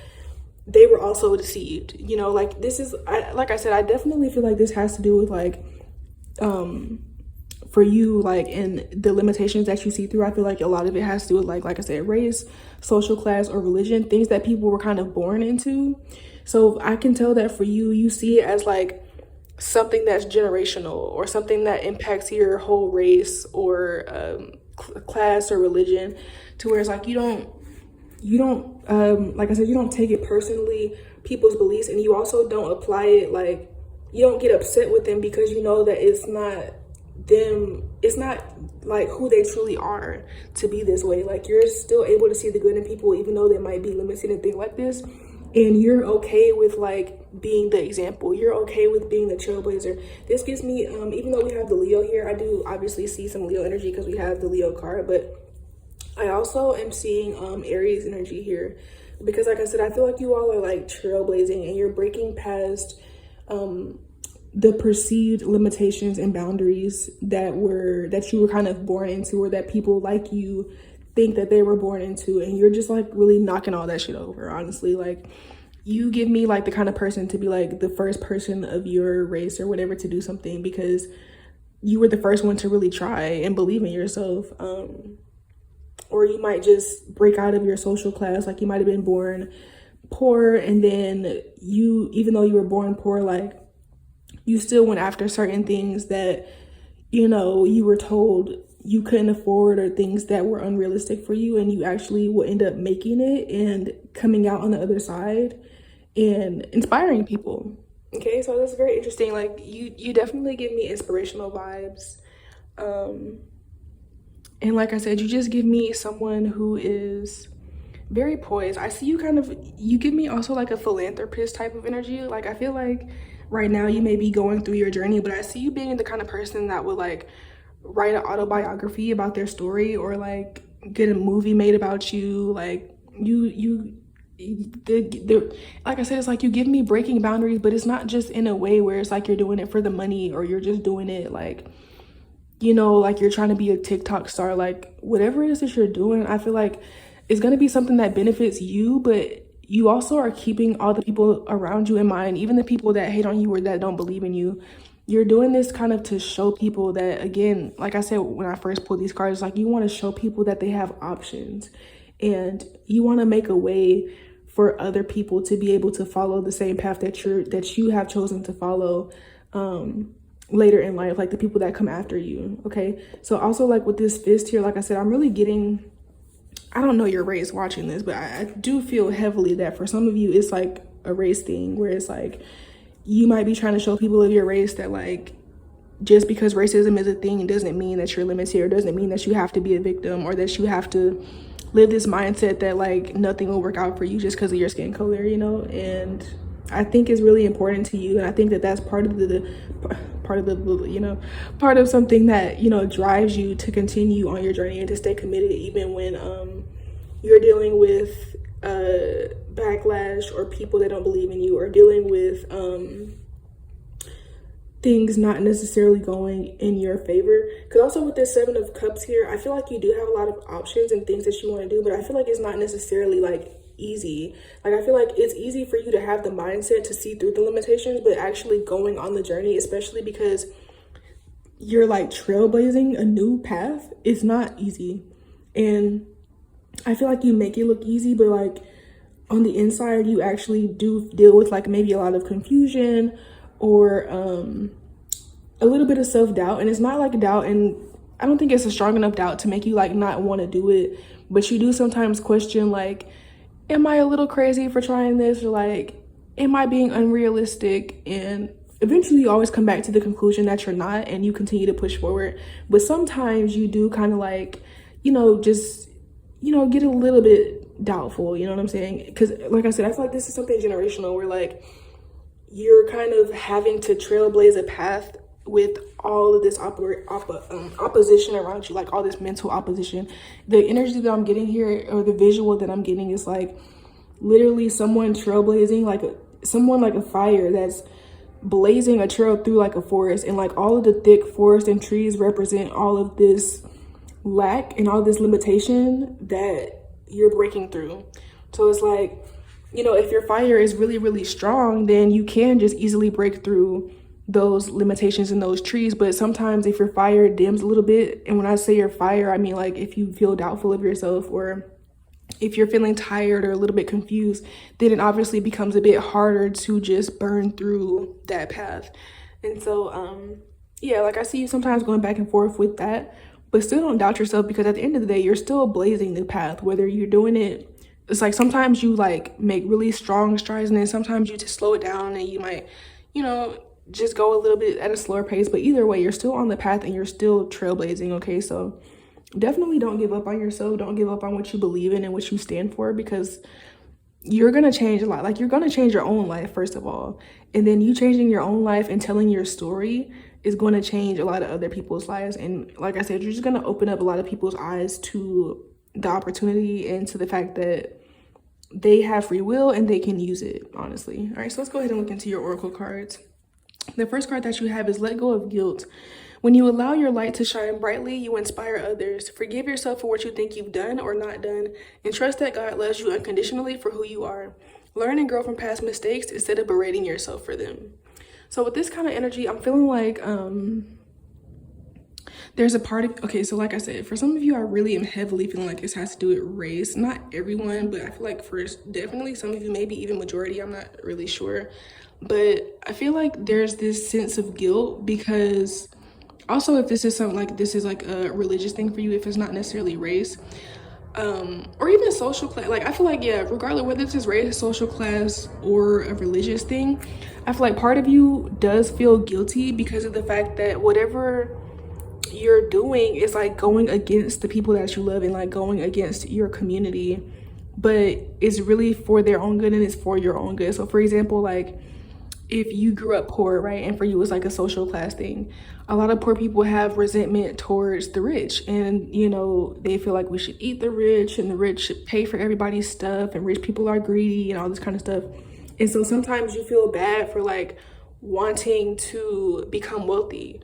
they were also deceived. You know, like this is, like I said, I definitely feel like this has to do with like for you, like, in the limitations that you see through. I feel like a lot of it has to do with like I said, race, social class, or religion, things that people were kind of born into. So I can tell that for you, you see it as like something that's generational, or something that impacts your whole race or class or religion, to where it's like you don't like I said, you don't take it personally, people's beliefs, and you also don't apply it, like you don't get upset with them, because you know that it's not them, it's not like who they truly are to be this way. Like, you're still able to see the good in people, even though they might be limited and things like this. And you're okay with like being the example, you're okay with being the trailblazer. This gives me even though we have the Leo here, I do obviously see some Leo energy because we have the Leo card, but I also am seeing Aries energy here, because like I said, I feel like you all are like trailblazing, and you're breaking past the perceived limitations and boundaries that you were kind of born into, or that people like you think that they were born into, and you're just like really knocking all that shit over. Honestly, like, you give me like the kind of person to be like the first person of your race or whatever to do something, because you were the first one to really try and believe in yourself. Or you might just break out of your social class. Like, you might have been born poor, and then you, even though you were born poor, like you still went after certain things that, you know, you were told you couldn't afford, or things that were unrealistic for you, and you actually will end up making it and coming out on the other side and inspiring people. Okay, so that's very interesting. Like, you definitely give me inspirational vibes. And like I said, you just give me someone who is very poised. I see you kind of, you give me also like a philanthropist type of energy. Like, I feel like right now you may be going through your journey, but I see you being the kind of person that would like write an autobiography about their story, or like get a movie made about you. Like, like I said, it's like you give me breaking boundaries, but it's not just in a way where it's like you're doing it for the money, or you're just doing it like, you know, like you're trying to be a TikTok star. Like, whatever it is that you're doing, I feel like it's going to be something that benefits you, but you also are keeping all the people around you in mind, even the people that hate on you or that don't believe in you. You're doing this kind of to show people that, again, like I said, when I first pulled these cards, like, you want to show people that they have options, and you want to make a way for other people to be able to follow the same path that you have chosen to follow later in life, like the people that come after you. Okay, so also like with this fist here, like I said, I'm really getting I don't know your race watching this, but I do feel heavily that for some of you, it's like a race thing where it's like you might be trying to show people of your race that like just because racism is a thing doesn't mean that you're limited, or doesn't mean that you have to be a victim, or that you have to live this mindset that like nothing will work out for you just because of your skin color, you know. And I think it's really important to you, and I think that that's part of part of something that, you know, drives you to continue on your journey and to stay committed even when you're dealing with backlash or people that don't believe in you, or dealing with things not necessarily going in your favor. Because also with this 7 of Cups here, I feel like you do have a lot of options and things that you want to do, but I feel like it's not necessarily like easy. Like I feel like it's easy for you to have the mindset to see through the limitations, but actually going on the journey, especially because you're like trailblazing a new path, it's not easy. And I feel like you make it look easy, but like on the inside you actually do deal with like maybe a lot of confusion or a little bit of self-doubt. And it's not like doubt, and I don't think it's a strong enough doubt to make you like not want to do it, but you do sometimes question like, am I a little crazy for trying this, or like, am I being unrealistic? And eventually you always come back to the conclusion that you're not, and you continue to push forward. But sometimes you do kind of like, you know, just, you know, get a little bit doubtful, you know what I'm saying? Because like I said, I feel like this is something generational where like you're kind of having to trailblaze a path with all of this opposition around you, like all this mental opposition. The energy that I'm getting here, or the visual that I'm getting, is like literally someone trailblazing, like someone like a fire that's blazing a trail through like a forest, and like all of the thick forest and trees represent all of this lack and all this limitation that you're breaking through. So it's like, you know, if your fire is really, really strong, then you can just easily break through those limitations in those trees. But sometimes if your fire dims a little bit, and when I say your fire, I mean like if you feel doubtful of yourself, or if you're feeling tired or a little bit confused, then it obviously becomes a bit harder to just burn through that path. And so yeah, like I see you sometimes going back and forth with that, but still don't doubt yourself, because at the end of the day, you're still blazing the path, whether you're doing it. It's like sometimes you like make really strong strides, and then sometimes you just slow it down, and you might, you know, just go a little bit at a slower pace. But either way, you're still on the path and you're still trailblazing, okay? So definitely don't give up on yourself. Don't give up on what you believe in and what you stand for, because you're gonna change a lot. Like, you're gonna change your own life, first of all, and then you changing your own life and telling your story is going to change a lot of other people's lives. And like I said, you're just gonna open up a lot of people's eyes to the opportunity and to the fact that they have free will and they can use it, honestly. All right, so let's go ahead and look into your oracle cards. The first card that you have is Let Go of Guilt. When you allow your light to shine brightly, you inspire others. Forgive yourself for what you think you've done or not done, and trust that God loves you unconditionally for who you are. Learn and grow from past mistakes instead of berating yourself for them. So with this kind of energy, I'm feeling like there's a part of, okay, so like I said, for some of you, I really am heavily feeling like this has to do with race. Not everyone, but I feel like for definitely some of you, maybe even majority, I'm not really sure. But I feel like there's this sense of guilt, because also if this is something like, this is like a religious thing for you, if it's not necessarily race, or even social class, like I feel like, yeah, regardless whether this is race, social class, or a religious thing, I feel like part of you does feel guilty because of the fact that whatever you're doing is like going against the people that you love and like going against your community, but it's really for their own good and it's for your own good. So for example, like if you grew up poor, right, and for you it's like a social class thing, a lot of poor people have resentment towards the rich, and you know, they feel like we should eat the rich and the rich should pay for everybody's stuff, and rich people are greedy and all this kind of stuff. And so sometimes you feel bad for like wanting to become wealthy,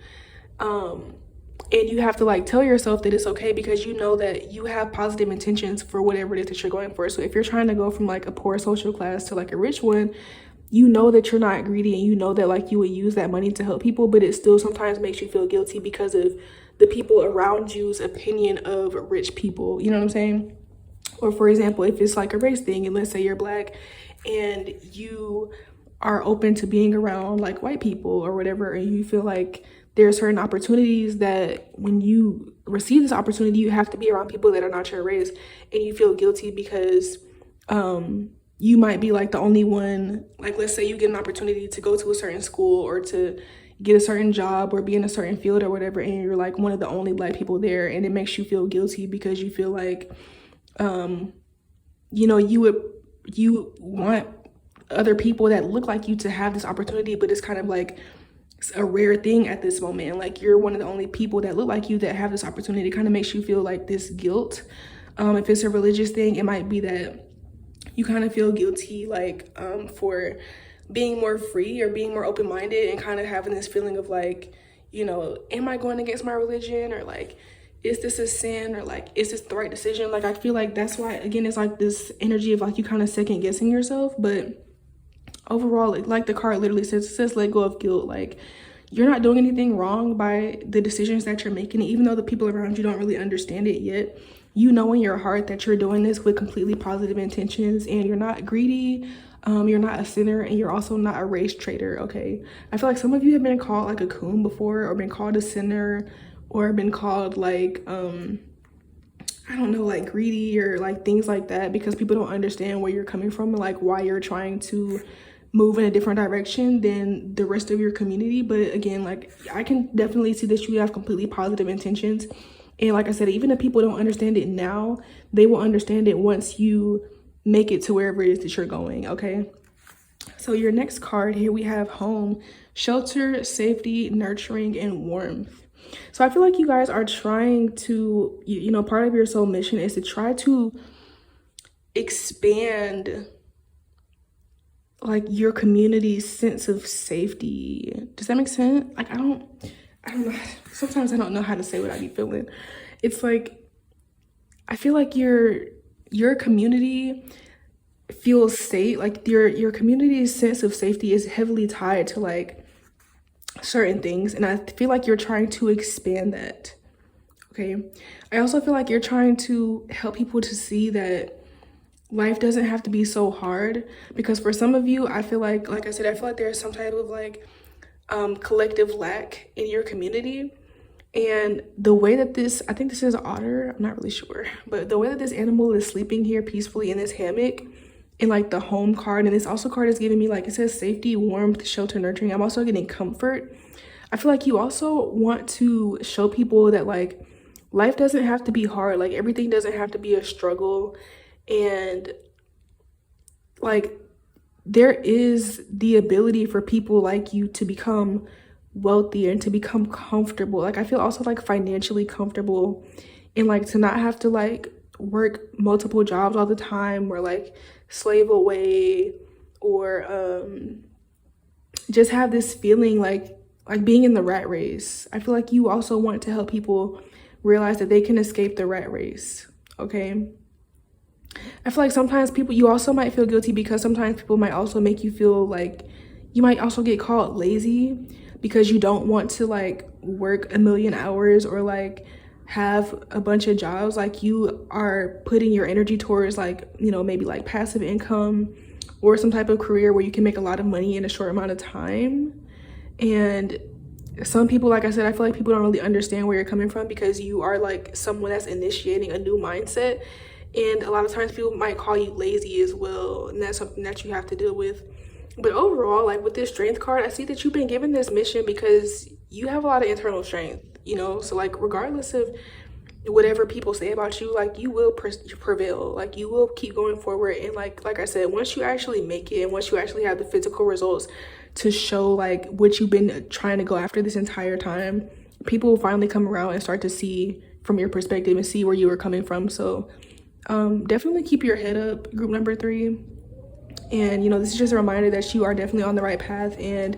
and you have to like tell yourself that it's okay, because you know that you have positive intentions for whatever it is that you're going for. So if you're trying to go from like a poor social class to like a rich one, you know that you're not greedy, and you know that like you would use that money to help people, but it still sometimes makes you feel guilty because of the people around you's opinion of rich people, you know what I'm saying? Or for example, if it's like a race thing, and let's say you're Black and you are open to being around like white people or whatever, and you feel like there are certain opportunities that when you receive this opportunity, you have to be around people that are not your race, and you feel guilty because you might be like the only one. Like, let's say you get an opportunity to go to a certain school or to get a certain job or be in a certain field or whatever, and you're like one of the only Black people there, and it makes you feel guilty because you feel like you know, you want other people that look like you to have this opportunity, but it's kind of like a rare thing at this moment. Like, you're one of the only people that look like you that have this opportunity. It kind of makes you feel like this guilt. If it's a religious thing, it might be that you kind of feel guilty, like for being more free or being more open-minded, and kind of having this feeling of like, you know, am I going against my religion, or like, is this a sin, or like, is this the right decision? Like, I feel like that's why, again, it's like this energy of like you kind of second guessing yourself. But overall, like the card literally says, it says let go of guilt. Like, you're not doing anything wrong by the decisions that you're making, even though the people around you don't really understand it yet. You know in your heart that you're doing this with completely positive intentions, and you're not greedy, you're not a sinner, and you're also not a race traitor. Okay, I feel like some of you have been called like a coon before, or been called a sinner, or been called like I don't know, like greedy or like things like that, because people don't understand where you're coming from and like why you're trying to move in a different direction than the rest of your community. But again, like, I can definitely see that you have completely positive intentions. And like I said, even if people don't understand it now, they will understand it once you make it to wherever it is that you're going. Okay, so your next card here, we have home, shelter, safety, nurturing, and warmth. So I feel like you guys are trying to, you know, part of your soul mission is to try to expand like your community's sense of safety. Does that make sense? Like, I don't know. Sometimes I don't know how to say what I be feeling. It's like, I feel like your community feels safe. Like your community's sense of safety is heavily tied to like certain things, and I feel like you're trying to expand that. Okay, I also feel like you're trying to help people to see that life doesn't have to be so hard, because for some of you, I feel like I said, I feel like there's some type of like collective lack in your community. And the way that this, I think this is an otter, I'm not really sure, but the way that this animal is sleeping here peacefully in this hammock, in like the home card, and this also card is giving me, like, it says safety, warmth, shelter, nurturing. I'm also getting comfort. I feel like you also want to show people that like life doesn't have to be hard. Like, everything doesn't have to be a struggle. And like, there is the ability for people like you to become wealthy and to become comfortable. Like, I feel also like financially comfortable, and like to not have to like work multiple jobs all the time, or like slave away, or just have this feeling like being in the rat race. I feel like you also want to help people realize that they can escape the rat race. Okay, I feel like sometimes people, you also might feel guilty because sometimes people might also make you feel like you might also get called lazy because you don't want to like work a million hours or like have a bunch of jobs. Like, you are putting your energy towards like, you know, maybe like passive income or some type of career where you can make a lot of money in a short amount of time. And some people, like I said, I feel like people don't really understand where you're coming from because you are like someone that's initiating a new mindset. And a lot of times people might call you lazy as well, and that's something that you have to deal with. But overall, like with this strength card, I see that you've been given this mission because you have a lot of internal strength, you know? So like, regardless of whatever people say about you, like, you will prevail. Like, you will keep going forward. And like I said, once you actually make it, and once you actually have the physical results to show like what you've been trying to go after this entire time, people will finally come around and start to see from your perspective and see where you were coming from. So definitely keep your head up, group number 3. And you know, this is just a reminder that you are definitely on the right path, and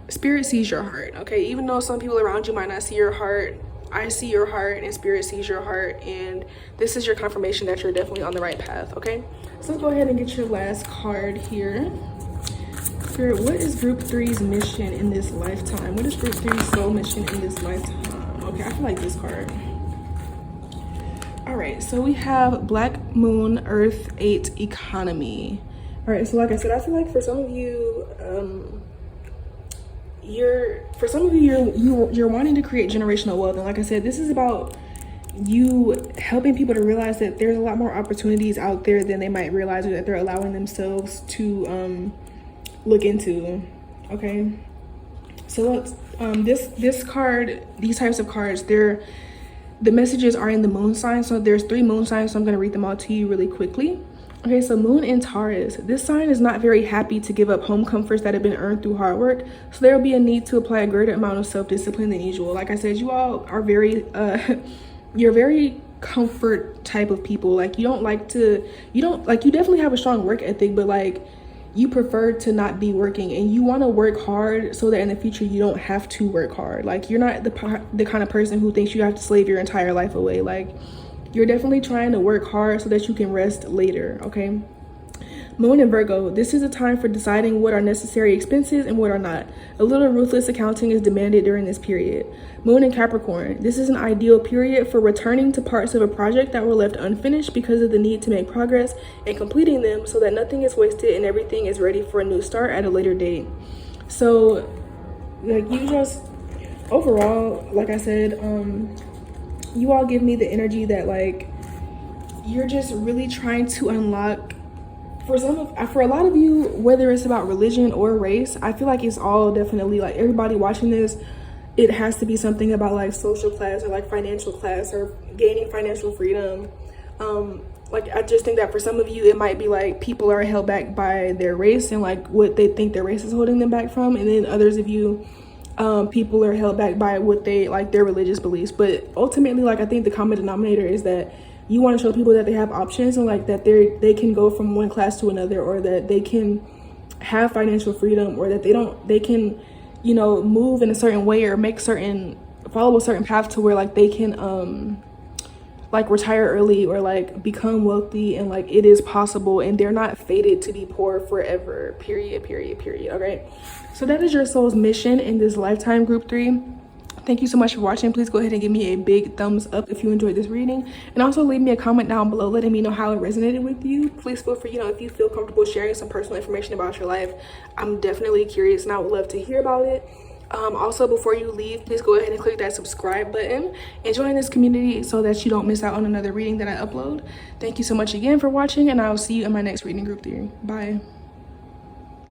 spirit sees your heart. Okay, even though some people around you might not see your heart, I see your heart, and spirit sees your heart, and this is your confirmation that you're definitely on the right path. Okay, so let's go ahead and get your last card here. Spirit, what is group 3's mission in this lifetime? What is group 3's soul mission in this lifetime? Okay, I feel like this card. All right, so we have Black Moon, Earth 8, Economy. All right, so like I said, I feel like for some of you, for some of you, you're wanting to create generational wealth. And like I said, this is about you helping people to realize that there's a lot more opportunities out there than they might realize, or that they're allowing themselves to look into. Okay, so let's this card, these types of cards, the messages are in the moon sign. So there's 3 moon signs, so I'm going to read them all to you really quickly. Okay, so moon in Taurus. This sign is not very happy to give up home comforts that have been earned through hard work. So there will be a need to apply a greater amount of self-discipline than usual. Like I said, you all are very you're very comfort type of people. Like you definitely have a strong work ethic, but like you prefer to not be working, and you want to work hard so that in the future you don't have to work hard. Like you're not the kind of person who thinks you have to slave your entire life away. Like you're definitely trying to work hard so that you can rest later. Okay, Moon in Virgo. This is a time for deciding what are necessary expenses and what are not. A little ruthless accounting is demanded during this period. Moon in Capricorn. This is an ideal period for returning to parts of a project that were left unfinished because of the need to make progress and completing them so that nothing is wasted and everything is ready for a new start at a later date. So, like, you just, overall, like I said, you all give me the energy that, like, you're just really trying to unlock. For a lot of you, whether it's about religion or race, I feel like it's all definitely, like, everybody watching this, it has to be something about like social class or like financial class or gaining financial freedom. Like I just think that for some of you, it might be like people are held back by their race and like what they think their race is holding them back from, and then others of you, people are held back by what they like, their religious beliefs. But ultimately, like, I think the common denominator is that you want to show people that they have options, and like that they can go from one class to another, or that they can have financial freedom, or that they can, you know, move in a certain way or follow a certain path to where like they can like retire early or like become wealthy, and like it is possible, and they're not fated to be poor forever. Period. Okay, so that is your soul's mission in this lifetime, group 3. Thank you so much for watching. Please go ahead and give me a big thumbs up if you enjoyed this reading, and also leave me a comment down below letting me know how it resonated with you. Please feel free, if you feel comfortable sharing some personal information about your life, I'm definitely curious and I would love to hear about it. Also, before you leave, please go ahead and click that subscribe button and join this community so that you don't miss out on another reading that I upload. Thank you so much again for watching, and I will see you in my next reading, group 3. Bye.